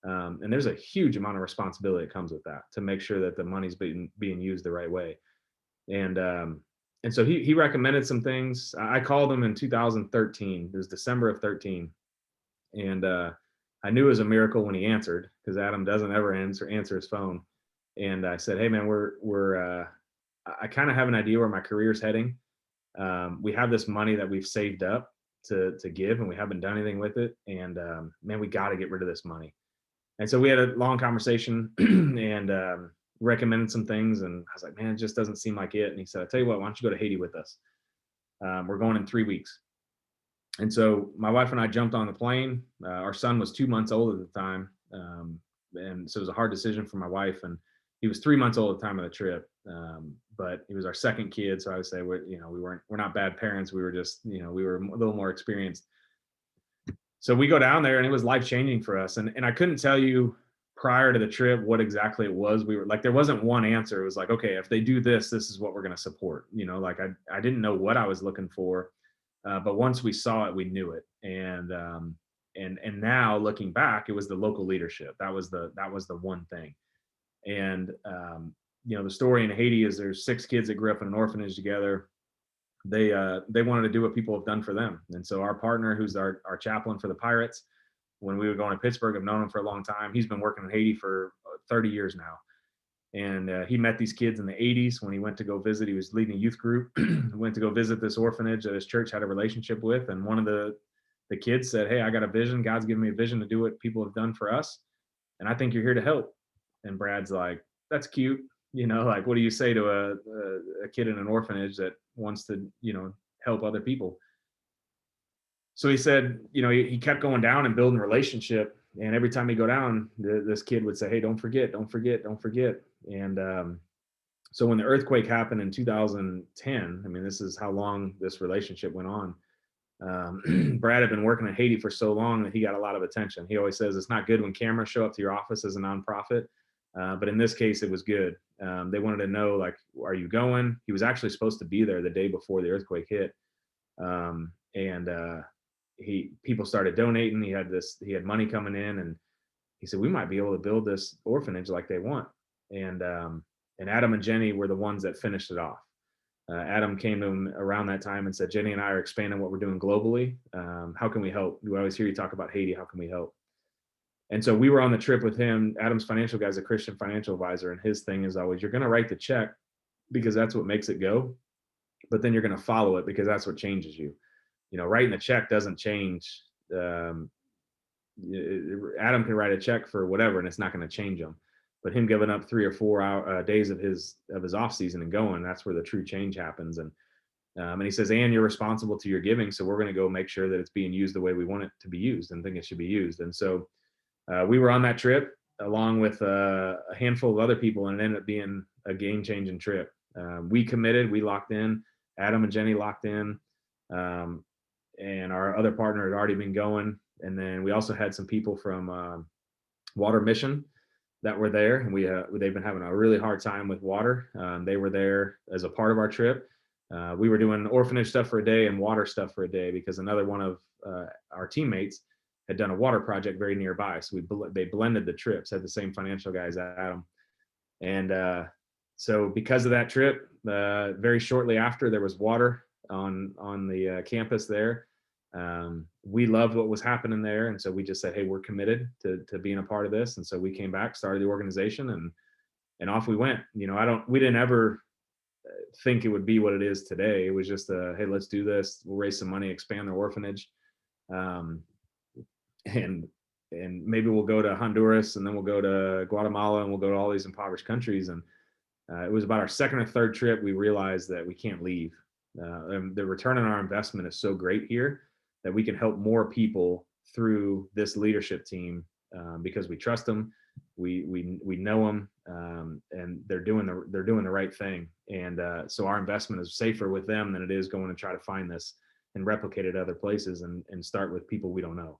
And there's a huge amount of responsibility that comes with that, to make sure that the money's being used the right way. And and so he recommended some things. I called him in 2013. It was December of 13, and I knew it was a miracle when he answered, because Adam doesn't ever answer his phone. And I said, hey man, I kind of have an idea where my career's heading. We have this money that we've saved up to give, and we haven't done anything with it. And man, we got to get rid of this money. And so we had a long conversation, and recommended some things. And I was like, man, it just doesn't seem like it. And he said, I tell you what, why don't you go to Haiti with us? We're going in 3 weeks. And so my wife and I jumped on the plane. Our son was 2 months old at the time. And so it was a hard decision for my wife. And he was 3 months old at the time of the trip. But he was our second kid. So I would say, we're not bad parents. We were just, we were a little more experienced. So we go down there, and it was life changing for us. And I couldn't tell you prior to the trip what exactly it was. We were like, there wasn't one answer. It was like, okay, if they do this, this is what we're going to support. Like I didn't know what I was looking for. But once we saw it, we knew it. And now looking back, it was the local leadership. That was the one thing. And the story in Haiti is there's 6 kids that grew up in an orphanage together. They wanted to do what people have done for them. And so our partner, who's our chaplain for the Pirates, when we were going to Pittsburgh, I've known him for a long time. He's been working in Haiti for 30 years now. And he met these kids in the 80s when he went to go visit. He was leading a youth group, went to go visit this orphanage that his church had a relationship with. And one of the kids said, hey, I got a vision. God's given me a vision to do what people have done for us, and I think you're here to help. And Brad's like, that's cute. Like, what do you say to a kid in an orphanage that wants to, help other people? So he said, he kept going down and building relationship. And every time he go down, this kid would say, hey, don't forget, don't forget, don't forget. And so when the earthquake happened in 2010, I mean, this is how long this relationship went on. Brad had been working in Haiti for so long that he got a lot of attention. He always says it's not good when cameras show up to your office as a nonprofit. But in this case, it was good. They wanted to know, like, are you going? He was actually supposed to be there the day before the earthquake hit. And people started donating. He had money coming in, and he said, we might be able to build this orphanage like they want. And Adam and Jenny were the ones that finished it off. Adam came to him around that time and said, Jenny and I are expanding what we're doing globally. How can we help? We always hear you talk about Haiti. How can we help? And so we were on the trip with him. Adam's financial guy is a Christian financial advisor. And his thing is always, you're going to write the check because that's what makes it go. But then you're going to follow it because that's what changes you. Writing the check doesn't change. Adam can write a check for whatever, and it's not going to change him. But him giving up 3 or 4 days of his off season and going, that's where the true change happens. And he says, and you're responsible to your giving, so we're going to go make sure that it's being used the way we want it to be used and think it should be used. And so we were on that trip along with a handful of other people, and it ended up being a game-changing trip. We committed, we locked in. Adam and Jenny locked in, and our other partner had already been going. And then we also had some people from Water Mission that were there, and they've been having a really hard time with water. They were there as a part of our trip. We were doing orphanage stuff for a day and water stuff for a day because another one of our teammates had done a water project very nearby. So they blended the trips, had the same financial guys as Adam. And so because of that trip, very shortly after, there was water on the campus there. We loved what was happening there. And so we just said, hey, we're committed to being a part of this. And so we came back, started the organization, and off we went. We didn't ever think it would be what it is today. It was just hey, let's do this. We'll raise some money, expand the orphanage. And and maybe we'll go to Honduras, and then we'll go to Guatemala, and we'll go to all these impoverished countries. And it was about our second or third trip, we realized that we can't leave. And the return on our investment is so great here that we can help more people through this leadership team, because we trust them, we know them, and they're doing the right thing. And so our investment is safer with them than it is going to try to find this and replicate it other places, and start with people we don't know.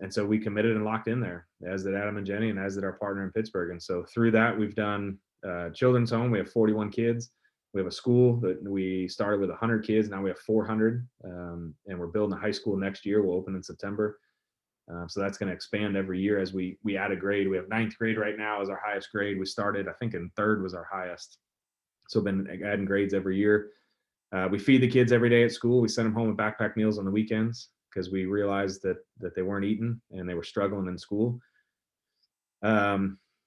And so we committed and locked in there, as did Adam and Jenny, and as did our partner in Pittsburgh. And so through that, we've done children's home. We have 41 kids. We have a school that we started with 100 kids. Now we have 400, and we're building a high school next year. We'll open in September. So that's going to expand every year as we add a grade. We have ninth grade right now as our highest grade. We started, I think, in third was our highest. So been adding grades every year. We feed the kids every day at school. We send them home with backpack meals on the weekends, because we realized that they weren't eating and they were struggling in school.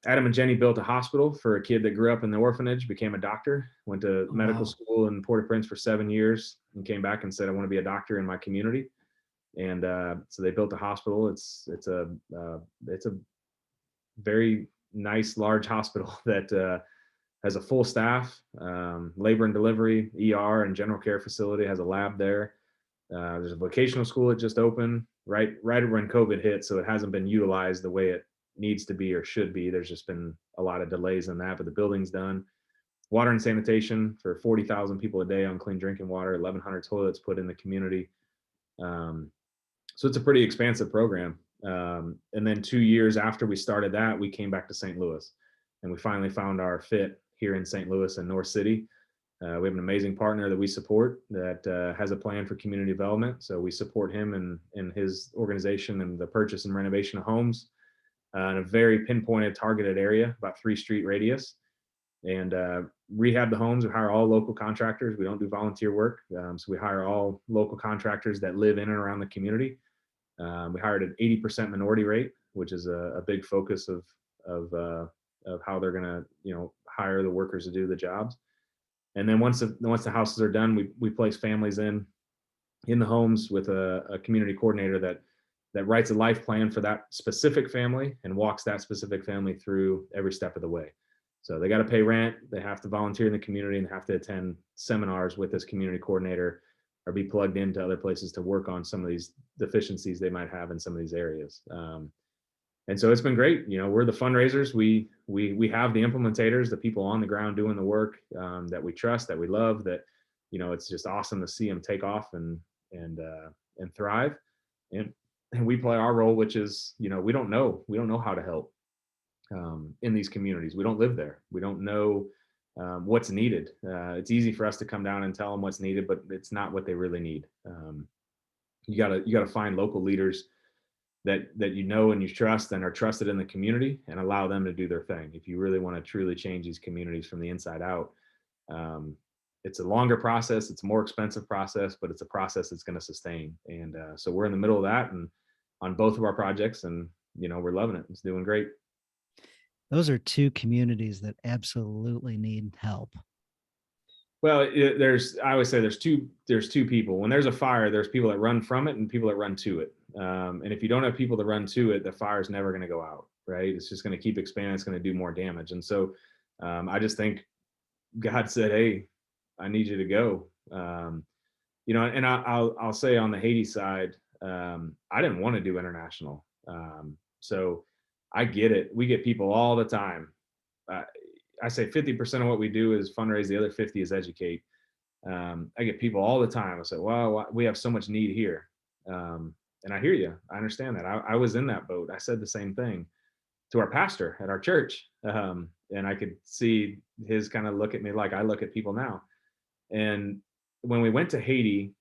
Adam and Jenny built a hospital for a kid that grew up in the orphanage, became a doctor, went to medical school in Port-au-Prince for 7 years, and came back and said, I want to be a doctor in my community. And so they built a hospital. It's a very nice, large hospital that has a full staff, labor and delivery, ER, and general care facility, has a lab there. There's a vocational school that just opened right when COVID hit, so it hasn't been utilized the way it needs to be or should be. There's just been a lot of delays in that, but the building's done. Water and sanitation for 40,000 people a day on clean drinking water, 1,100 toilets put in the community. So it's a pretty expansive program. And then 2 years after we started that, we came back to St. Louis, and we finally found our fit here in St. Louis and North City. We have an amazing partner that we support that has a plan for community development. So we support him and his organization and the purchase and renovation of homes in a very pinpointed, targeted area, about 3-street radius, and rehab the homes. We hire all local contractors. We don't do volunteer work. So we hire all local contractors that live in and around the community. We hired an 80% minority rate, which is a big focus of how they're going to hire the workers to do the jobs. And then once the houses are done, we place families in the homes with a community coordinator that writes a life plan for that specific family and walks that specific family through every step of the way. So they got to pay rent, they have to volunteer in the community, and have to attend seminars with this community coordinator, or be plugged into other places to work on some of these deficiencies they might have in some of these areas. And so it's been great. We're the fundraisers. We have the implementators, the people on the ground doing the work, that we trust, that we love, that, it's just awesome to see them take off and thrive. And we play our role, which is, we don't know how to help in these communities. We don't live there. We don't know what's needed. It's easy for us to come down and tell them what's needed, but it's not what they really need. You gotta find local leaders that and you trust and are trusted in the community, and allow them to do their thing. If you really want to truly change these communities from the inside out, it's a longer process, it's a more expensive process, but it's a process that's going to sustain. And so we're in the middle of that, and on both of our projects, and we're loving it. It's doing great. Those are two communities that absolutely need help. Well, I always say there's two people. When there's a fire, there's people that run from it and people that run to it. And if you don't have people to run to it, the fire is never going to go out, right? It's just going to keep expanding. It's going to do more damage. And so I just think God said, hey, I need you to go. And I'll say on the Haiti side, I didn't want to do international. So I get it. We get people all the time. I say 50% of what we do is fundraise. The other 50 is educate. I get people all the time. I say, well, we have so much need here. And I hear you. I understand that. I was in that boat. I said the same thing to our pastor at our church. And I could see his kind of look at me like I look at people now. And when we went to Haiti,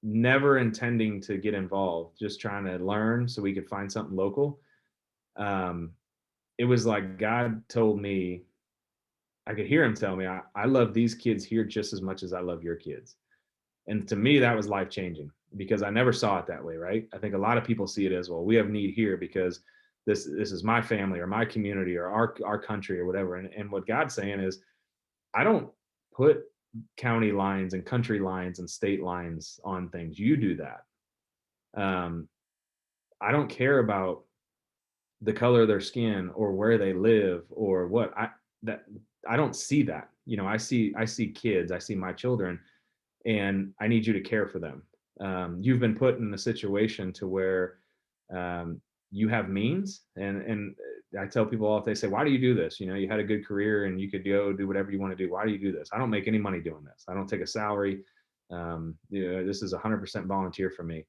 never intending to get involved, just trying to learn so we could find something local. It was like God told me, I could hear him tell me, I love these kids here just as much as I love your kids. And to me, that was life-changing, because I never saw it that way, right? I think a lot of people see it as, well, we have need here because this is my family or my community or our country or whatever. And what God's saying is, I don't put county lines and country lines and state lines on things. You do that. I don't care about the color of their skin or where they live or what. I don't see that. I see kids, I see my children, and I need you to care for them. You've been put in a situation to where um, you have means, and I tell people all, if they say, why do you do this? You had a good career and you could go do whatever you want to do. Why do you do this? I don't make any money doing this. I don't take a salary. This is 100% volunteer for me.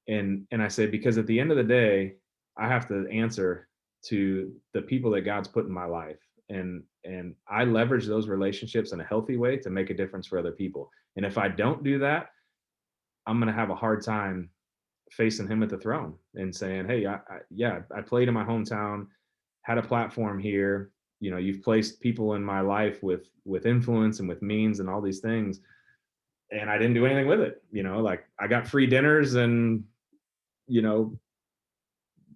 And I say, because at the end of the day, I have to answer to the people that God's put in my life. And I leverage those relationships in a healthy way to make a difference for other people. And if I don't do that, I'm going to have a hard time facing him at the throne and saying, hey, I played in my hometown, had a platform here. You've placed people in my life with influence and with means and all these things, and I didn't do anything with it. Like, I got free dinners and you know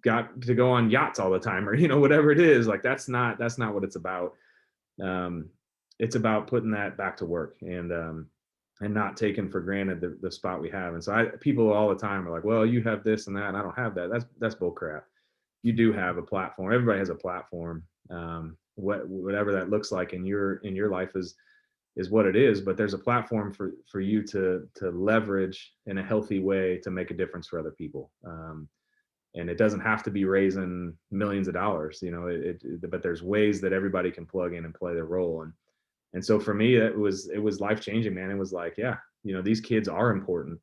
got to go on yachts all the time, or whatever it is. Like, that's not what it's about. um it's about putting that back to work, and not taking for granted the spot we have. And so people all the time are like, well, you have this and that and I don't have that. That's bull crap. You do have a platform. Everybody has a platform. Whatever that looks like in your life is what it is, but there's a platform for you to leverage in a healthy way to make a difference for other people. And it doesn't have to be raising millions of dollars, but there's ways that everybody can plug in and play their role. And so for me, it was life changing, man. It was like, yeah, these kids are important,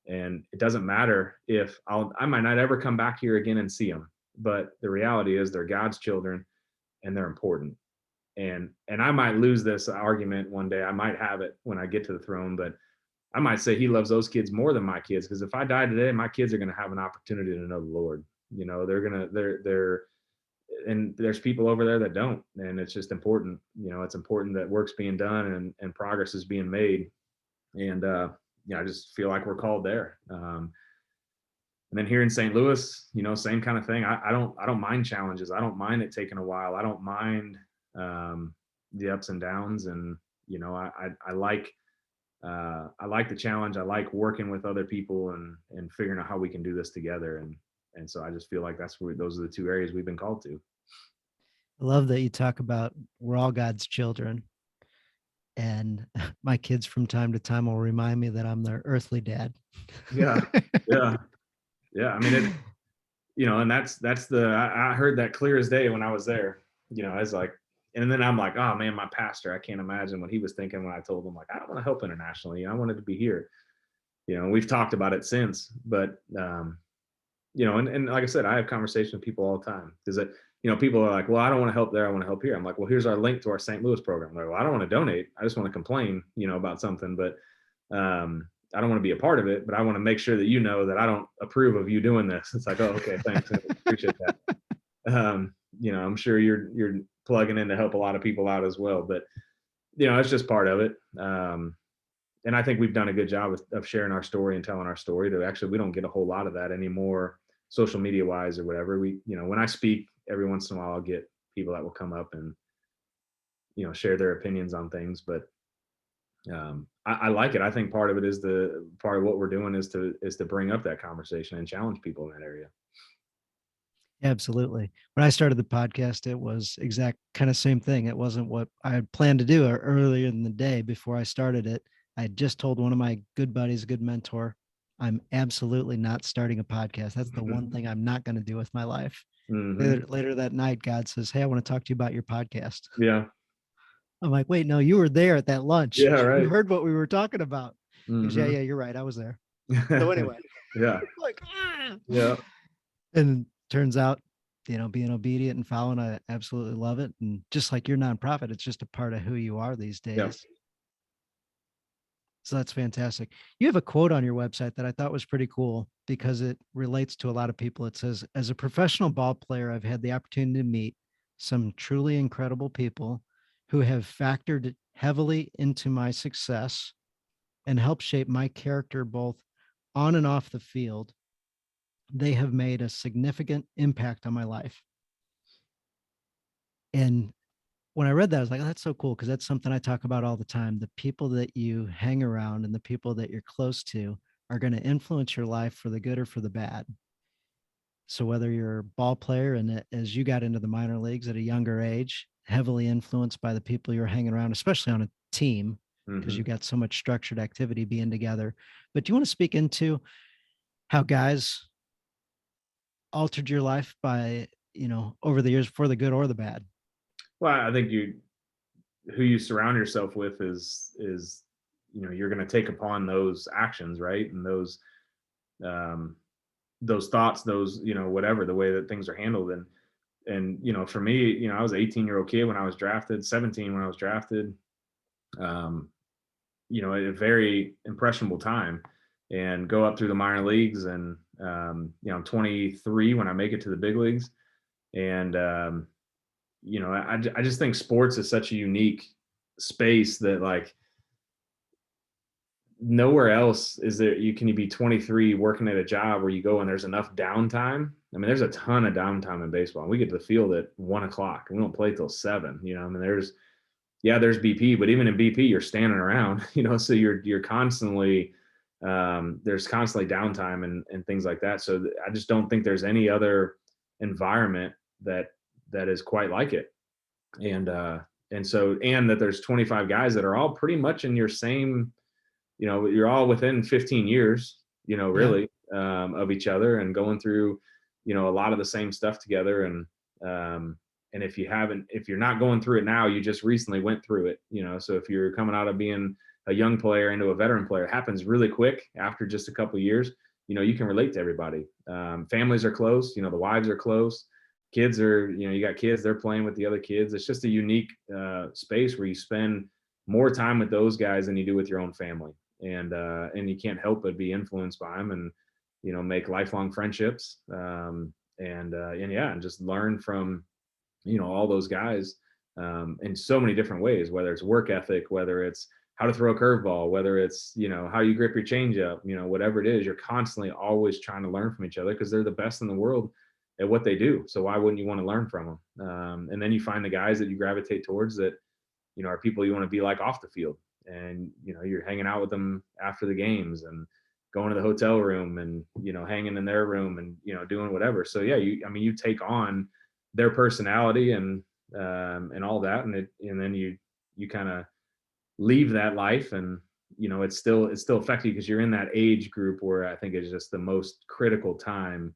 and it doesn't matter if I might not ever come back here again and see them, but the reality is they're God's children and they're important. And I might lose this argument one day. I might have it when I get to the throne, but I might say he loves those kids more than my kids, because if I die today, my kids are going to have an opportunity to know the Lord. They're and there's people over there that don't, and it's just important. It's important that work's being done and progress is being made. And I just feel like we're called there. And then here in St. Louis, same kind of thing. I don't mind challenges. I don't mind it taking a while. I don't mind the ups and downs. And I like the challenge. I like working with other people and figuring out how we can do this together. And so I just feel like those are the two areas we've been called to. I love that you talk about we're all God's children. And my kids from time to time will remind me that I'm their earthly dad. Yeah. Yeah. Yeah. I mean, and that's I heard that clear as day when I was there. I was like, and then I'm like, oh man, my pastor, I can't imagine what he was thinking when I told him, like, I don't want to help internationally. I wanted to be here. We've talked about it since, but and like I said, I have conversations with people all the time, because people are like, well, I don't want to help there, I want to help here. I'm like, well, here's our link to our St. Louis program. They're like, well, I don't want to donate, I just want to complain, about something, but I don't want to be a part of it, but I want to make sure that that I don't approve of you doing this. It's like, oh, okay, thanks, appreciate that. I'm sure you're plugging in to help a lot of people out as well, but it's just part of it. And I think we've done a good job of sharing our story and telling our story. We don't get a whole lot of that anymore, social media wise or whatever. When I speak, every once in a while, I'll get people that will come up and, share their opinions on things. But I like it. I think part of it is part of what we're doing is to bring up that conversation and challenge people in that area. Absolutely. When I started the podcast, it was exact kind of same thing. It wasn't what I had planned to do earlier in the day before I started it. I had just told one of my good buddies, a good mentor, I'm absolutely not starting a podcast. That's the one thing I'm not going to do with my life. Mm-hmm. Later that night, God says, hey, I want to talk to you about your podcast. Yeah. I'm like, wait, no, you were there at that lunch. Yeah, right. You heard what we were talking about. Mm-hmm. He goes, yeah, you're right. I was there. So anyway. Yeah. Like, yeah. And turns out, being obedient and following, I absolutely love it. And just like your nonprofit, it's just a part of who you are these days. Yeah. So that's fantastic. You have a quote on your website that I thought was pretty cool because it relates to a lot of people. It says, as a professional ball player, I've had the opportunity to meet some truly incredible people who have factored heavily into my success and helped shape my character both on and off the field. They have made a significant impact on my life. And when I read that, I was like, oh, that's so cool, because that's something I talk about all the time. The people that you hang around and the people that you're close to are going to influence your life for the good or for the bad. So whether you're a ball player and as you got into the minor leagues at a younger age, heavily influenced by the people you're hanging around, especially on a team, because Hmm. you got so much structured activity being together. But do you want to speak into how guys altered your life by, over the years for the good or the bad? Well, I think who you surround yourself with is you're going to take upon those actions, right? And um, those thoughts, those whatever the way that things are handled. And for me, I was an 18-year-old kid when I was drafted, 17 when I was drafted. Um, a very impressionable time, and go up through the minor leagues, and I'm 23 when I make it to the big leagues. And I just think sports is such a unique space that, like, nowhere else is there. You can be 23 working at a job where you go and there's enough downtime. I mean, there's a ton of downtime in baseball. We get to the field at 1 o'clock and we don't play till 7. I mean, there's BP, but even in BP, you're standing around, so you're constantly, there's constantly downtime and things like that. So I just don't think there's any other environment that is quite like it. And that there's 25 guys that are all pretty much in your same, you're all within 15 years, Yeah. really, of each other, and going through, a lot of the same stuff together. And if you're not going through it now, you just recently went through it, so if you're coming out of being a young player into a veteran player, it happens really quick after just a couple of years. You can relate to everybody. Families are close, the wives are close, kids are, you got kids, they're playing with the other kids. It's just a unique space where you spend more time with those guys than you do with your own family. And you can't help but be influenced by them, and make lifelong friendships, and just learn from all those guys, in so many different ways, whether it's work ethic, whether it's how to throw a curveball, whether it's how you grip your changeup, whatever it is. You're constantly always trying to learn from each other because they're the best in the world at what they do. So why wouldn't you want to learn from them? And then you find the guys that you gravitate towards that are people you want to be like off the field. And you're hanging out with them after the games, and going to the hotel room, and hanging in their room, and doing whatever. So yeah, you take on their personality, and all that, and then you kind of leave that life, and it's still effective because you're in that age group where I think it's just the most critical time,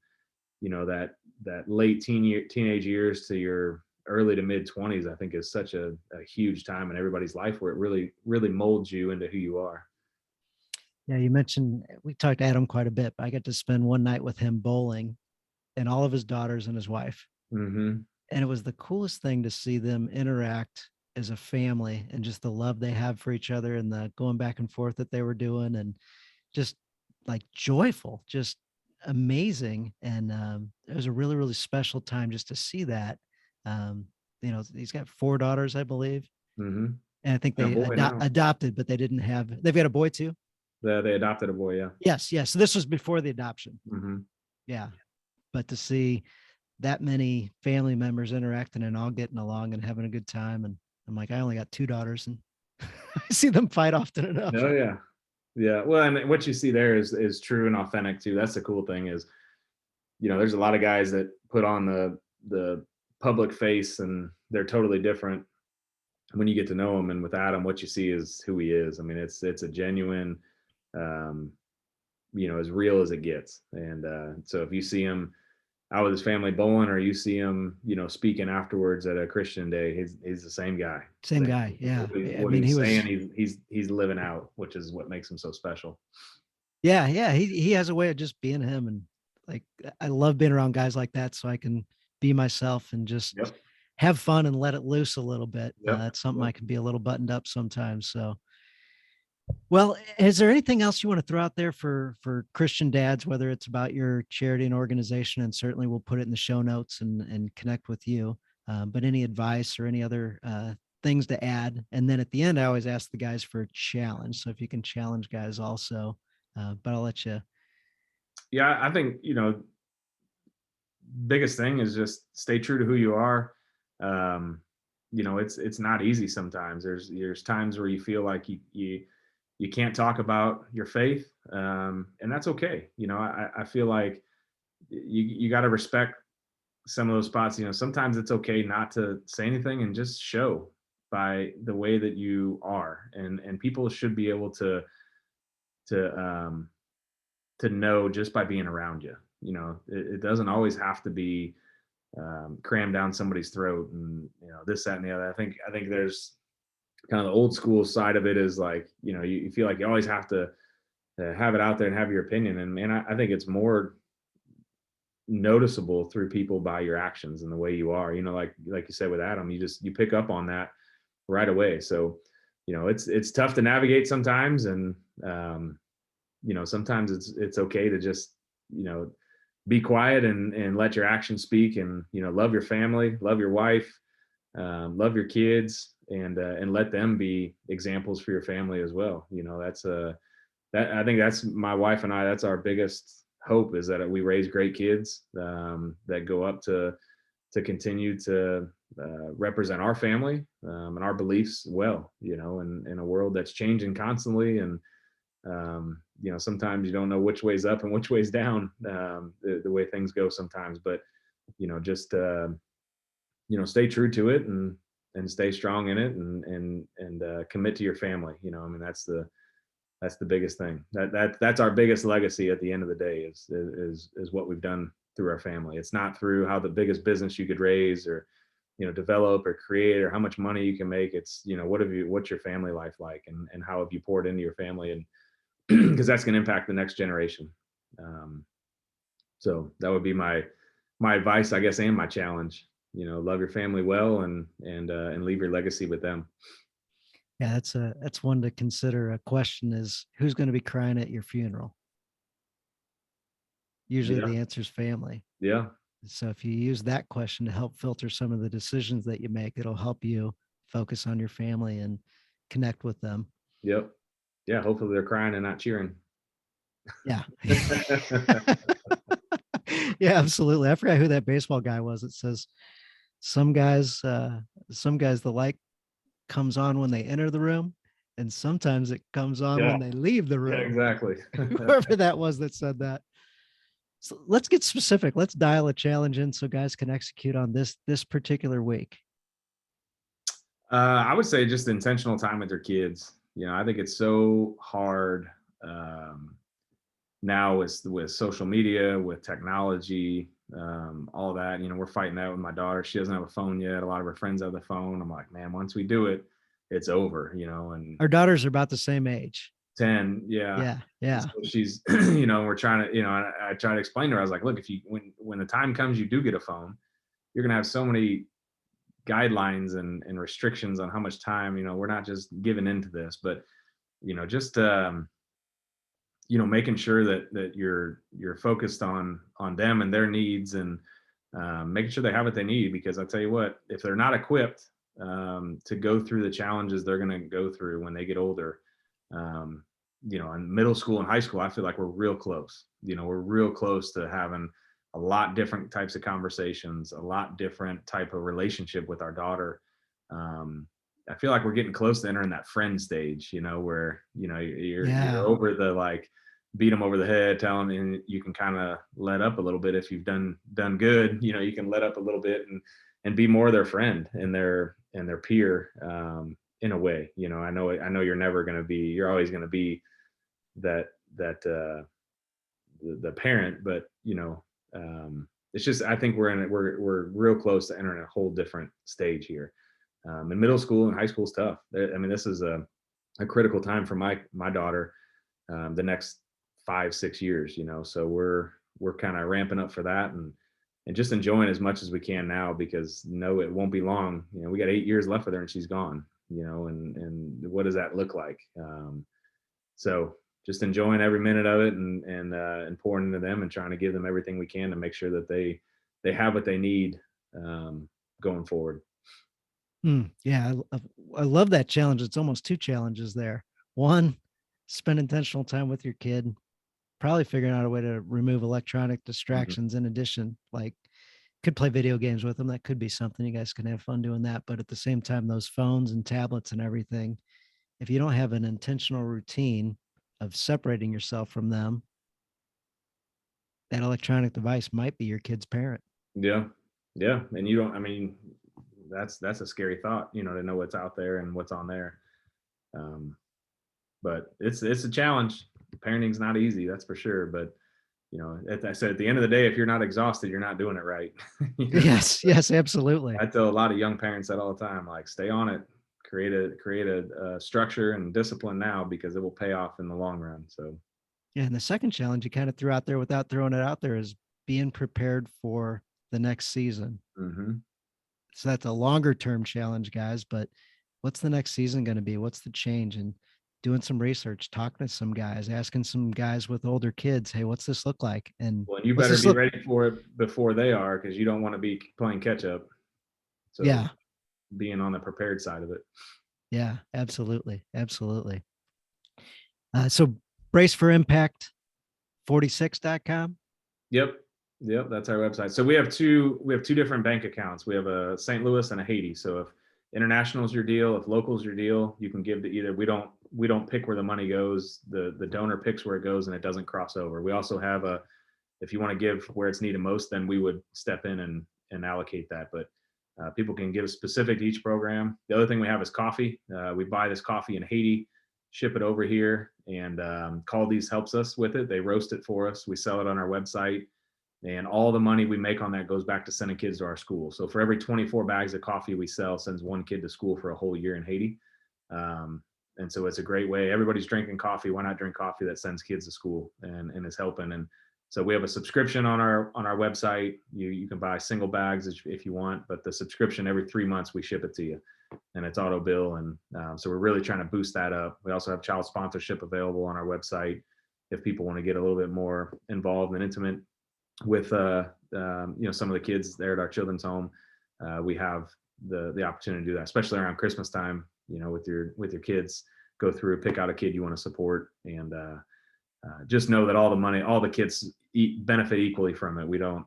that late teenage years to your early to mid 20s. I think is such a huge time in everybody's life where it really molds you into who you are. Yeah. You mentioned we talked to Adam quite a bit, but I got to spend one night with him bowling and all of his daughters and his wife. Hmm. And it was the coolest thing to see them interact as a family and just the love they have for each other and the going back and forth that they were doing, and just like joyful, just amazing. And it was a really, really special time just to see that. Um, he's got 4 daughters, I believe. Hmm. And I think And a they boy now. adopted, but they've got a boy too. They adopted a boy, yeah. Yes. Yes. So this was before the adoption. Hmm. Yeah. But to see that many family members interacting and all getting along and having a good time. And I'm like, I only got 2 daughters and I see them fight often enough. Oh yeah. Yeah. Well, and what you see there is true and authentic too. That's the cool thing is, there's a lot of guys that put on the public face, and they're totally different when you get to know him. And with Adam, what you see is who he is. I mean, it's a genuine, um, as real as it gets. And so if you see him out with his family bowling, or you see him, speaking afterwards at a Christian day, he's the same guy. Same guy. Yeah. I What mean, he's he was, saying, he's living out, which is what makes him so special. yeah. Yeah. He has a way of just being him. And like, I love being around guys like that so I can be myself and just Yep. have fun and let it loose a little bit. Yep. It's something Yep. I can be a little buttoned up sometimes. So, well, is there anything else you want to throw out there for Christian dads, whether it's about your charity and organization, and certainly we'll put it in the show notes and connect with you. But any advice or any other things to add? And then at the end, I always ask the guys for a challenge. So if you can challenge guys also, but I'll let you. Yeah, I think, biggest thing is just stay true to who you are. Um, it's not easy sometimes. There's times where you feel like you can't talk about your faith, and that's okay. I feel like you got to respect some of those spots. Sometimes it's okay not to say anything and just show by the way that you are, and people should be able to um to know just by being around you. It doesn't always have to be crammed down somebody's throat, and this, that, and the other. I think there's kind of the old school side of it is like, you feel like you always have to have it out there and have your opinion. And man, I think it's more noticeable through people by your actions and the way you are. Like you said with Adam, you pick up on that right away. So it's tough to navigate sometimes, and sometimes it's okay to just be quiet and let your actions speak, and love your family, love your wife, love your kids, and let them be examples for your family as well. That's that I think that's my wife and I, that's our biggest hope, is that we raise great kids that go up to continue to represent our family and our beliefs well, in a world that's changing constantly. And sometimes you don't know which way's up and which way's down, the way things go sometimes. But just stay true to it, and stay strong in it, and commit to your family. I mean, that's the biggest thing. That's our biggest legacy at the end of the day, is what we've done through our family. It's not through how the biggest business you could raise, or develop or create, or how much money you can make. It's what's your family life like, and how have you poured into your family, and because that's going to impact the next generation. So that would be my advice, I guess, and my challenge. Love your family well, and leave your legacy with them. Yeah, that's one to consider. A question is, who's going to be crying at your funeral? Usually Yeah. the answer is family. Yeah. So if you use that question to help filter some of the decisions that you make, it'll help you focus on your family and connect with them. Yep. Yeah. Hopefully they're crying and not cheering. Yeah. Yeah, absolutely. I forgot who that baseball guy was. It says some guys, the light comes on when they enter the room, and sometimes it comes on when they leave the Yeah, room. exactly. Whoever that was that said that. So let's get specific. Let's dial a challenge in so guys can execute on this particular week. I would say just intentional time with your kids. I think it's so hard now with social media, with technology, all that. We're fighting that with my daughter. She doesn't have a phone yet. A lot of her friends have the phone. I'm like, man, once we do it, it's over. And Our daughters are about the same age. 10, yeah. Yeah. So she's, we're trying to, I try to explain to her. I was like, look, if you when the time comes, you do get a phone, you're gonna have so many guidelines and restrictions on how much time. We're not just giving into this, but just making sure that you're focused on them and their needs, and making sure they have what they need. Because I tell you what, if they're not equipped to go through the challenges they're going to go through when they get older, in middle school and high school, I feel like we're real close. We're real close to having a lot different types of conversations, a lot different type of relationship with our daughter. I feel like we're getting close to entering that friend stage, where you're over the, like, beat them over the head, tell them, and you can kind of let up a little bit. If you've done good, you can let up a little bit and be more their friend and their peer, in a way. I know you're never going to be, you're always going to be that the parent, but it's just, I think we're real close to entering a whole different stage here. And middle school and high school is tough. I mean, this is a critical time for my daughter, the next 5-6 years. So we're kind of ramping up for that, and just enjoying as much as we can now, because it won't be long. We got 8 years left with her and she's gone. And what does that look like? So just enjoying every minute of it, and pouring into them, and trying to give them everything we can to make sure that they have what they need going forward. Yeah, I love that challenge. It's almost two challenges there. One, spend intentional time with your kid, probably figuring out a way to remove electronic distractions. In addition, like, could play video games with them. That could be something. You guys can have fun doing that. But at the same time, those phones and tablets and everything, if you don't have an intentional routine of separating yourself from them, that electronic device might be your kid's parent. Yeah. Yeah. And you don't, I mean, that's a scary thought, you know, to know what's out there and what's on there. Um, but it's a challenge. Parenting's not easy, that's for sure. But you know, I said at the end of the day, if you're not exhausted, you're not doing it right. You know? Yes, yes, absolutely. I tell a lot of young parents that all the time, like stay on it, create a structure and discipline now because it will pay off in the long run. So Yeah, and the second challenge you kind of threw out there without throwing it out there is being prepared for the next season. mhm. So that's a longer term challenge, guys. But what's the next season going to be? What's the change? And doing some research, talking to some guys, asking some guys with older kids, hey, what's this look like? And Well, you what's better this be look? ready for it before they are because you don't want to be playing catch up. So Yeah, being on the prepared side of it. yeah, absolutely. Absolutely. So brace for impact 46.com. Yep. Yep. That's our website. So we have two different bank accounts. We have a St. Louis and a Haiti. So if international is your deal, if local is your deal, you can give to either. We don't pick where the money goes. The donor picks where it goes and it doesn't cross over. We also have a, if you want to give where it's needed most, then we would step in and allocate that. But people can give specific to each program. The other thing we have is coffee. We buy this coffee in Haiti, ship it over here, and Caldi's helps us with it. They roast it for us. We sell it on our website, and all the money we make on that goes back to sending kids to our school. So for every 24 bags of coffee we sell, sends one kid to school for a whole year in Haiti. And so it's a great way. Everybody's drinking coffee. Why not drink coffee that sends kids to school and is helping? And so we have a subscription on our website. You can buy single bags if you want, but the subscription every 3 months we ship it to you, and it's auto bill. And so we're really trying to boost that up. We also have child sponsorship available on our website if people want to get a little bit more involved and intimate with some of the kids there at our children's home. We have the opportunity to do that, especially around Christmas time. You know, with your kids, go through, pick out a kid you want to support, and just know that all the kids benefit equally from it. We don't,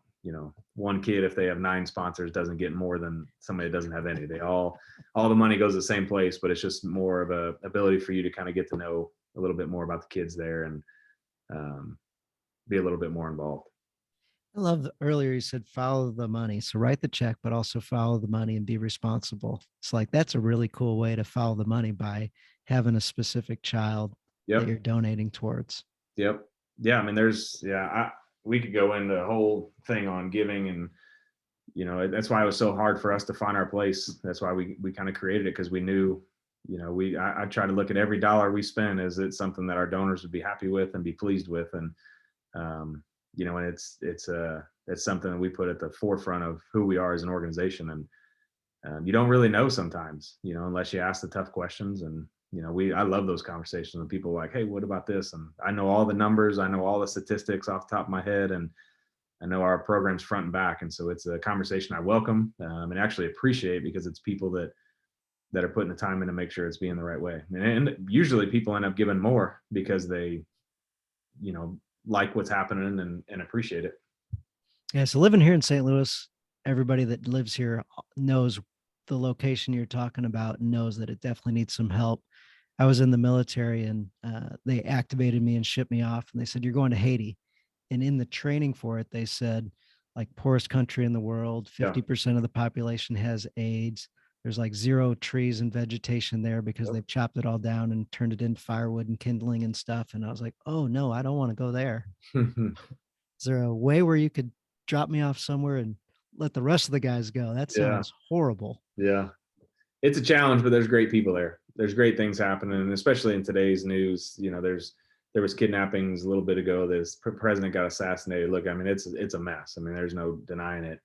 one kid, if they have 9 sponsors, doesn't get more than somebody that doesn't have any. They all the money goes the same place, but it's just more of a ability for you to kind of get to know a little bit more about the kids there and be a little bit more involved. I love earlier you said follow the money. So write the check, but also follow the money and be responsible. It's like that's a really cool way to follow the money by having a specific child that Yep. you're donating towards. Yep. Yeah. I mean, we could go into a whole thing on giving, and that's why it was so hard for us to find our place. That's why we kind of created it, because we knew, I try to look at every dollar we spend as it's something that our donors would be happy with and be pleased with. And, and it's something that we put at the forefront of who we are as an organization. And you don't really know sometimes, unless you ask the tough questions. And I love those conversations when people are like, hey, what about this? And I know all the numbers, I know all the statistics off the top of my head, and I know our programs front and back. And so it's a conversation I welcome and actually appreciate, because it's people that are putting the time in to make sure it's being the right way. And usually people end up giving more because they, like what's happening and appreciate it. Yeah. So living here in St. Louis, everybody that lives here knows the location you're talking about and knows that it definitely needs some help. I was in the military and they activated me and shipped me off, and they said, you're going to Haiti. And in the training for it, they said, like, poorest country in the world, 50% of the population has AIDS. There's like 0 trees and vegetation there because they've chopped it all down and turned it into firewood and kindling and stuff. And I was like, oh no, I don't want to go there. Is there a way where you could drop me off somewhere and let the rest of the guys go? That Yeah. sounds horrible. Yeah. It's a challenge, but there's great people there. There's great things happening, and especially in today's news, there was kidnappings a little bit ago. This president got assassinated. Look, I mean, it's a mess. I mean, there's no denying it.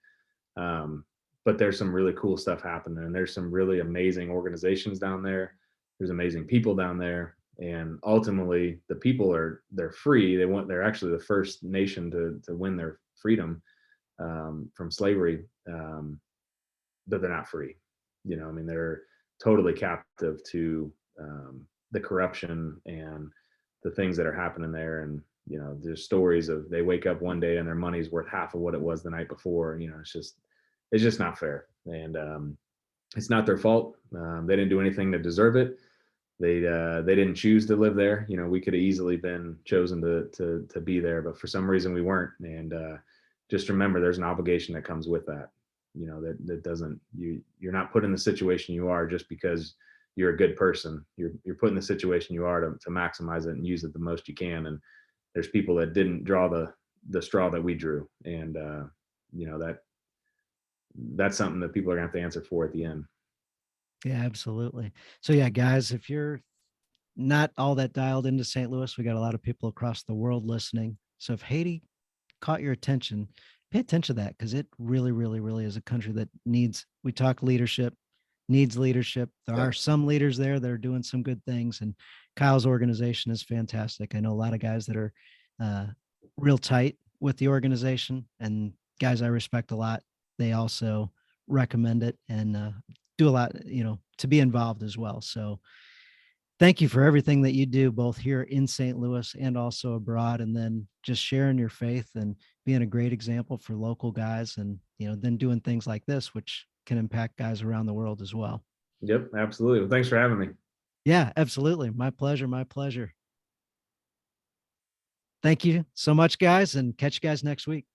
But there's some really cool stuff happening, and there's some really amazing organizations down there. There's amazing people down there, and ultimately, the people they're free. They're actually the first nation to win their freedom from slavery, but they're not free. I mean, they're totally captive to the corruption and the things that are happening there. And there's stories of they wake up one day and their money's worth half of what it was the night before. It's just not fair, and it's not their fault. They didn't do anything to deserve it. they didn't choose to live there. You know, we could have easily been chosen to be there, but for some reason we weren't. And just remember, there's an obligation that comes with that. You know, that doesn't, you're not put in the situation you are just because you're a good person. You're put in the situation you are to maximize it and use it the most you can. And there's people that didn't draw the straw that we drew, and you know, that's something that people are gonna have to answer for at the end. Yeah, absolutely. So yeah, guys, if you're not all that dialed into St. Louis, we got a lot of people across the world listening. So if Haiti caught your attention, pay attention to that, because it really, really, really is a country that needs, we talk leadership, needs leadership. There Yeah. are some leaders there that are doing some good things, and Kyle's organization is fantastic. I know a lot of guys that are uh, real tight with the organization, and guys I respect a lot. They also recommend it and do a lot, you know, to be involved as well. So thank you for everything that you do, both here in St. Louis and also abroad, and then just sharing your faith and being a great example for local guys, and, you know, then doing things like this, which can impact guys around the world as well. Yep, absolutely. Well, thanks for having me. Yeah, absolutely. My pleasure. My pleasure. Thank you so much, guys, and catch you guys next week.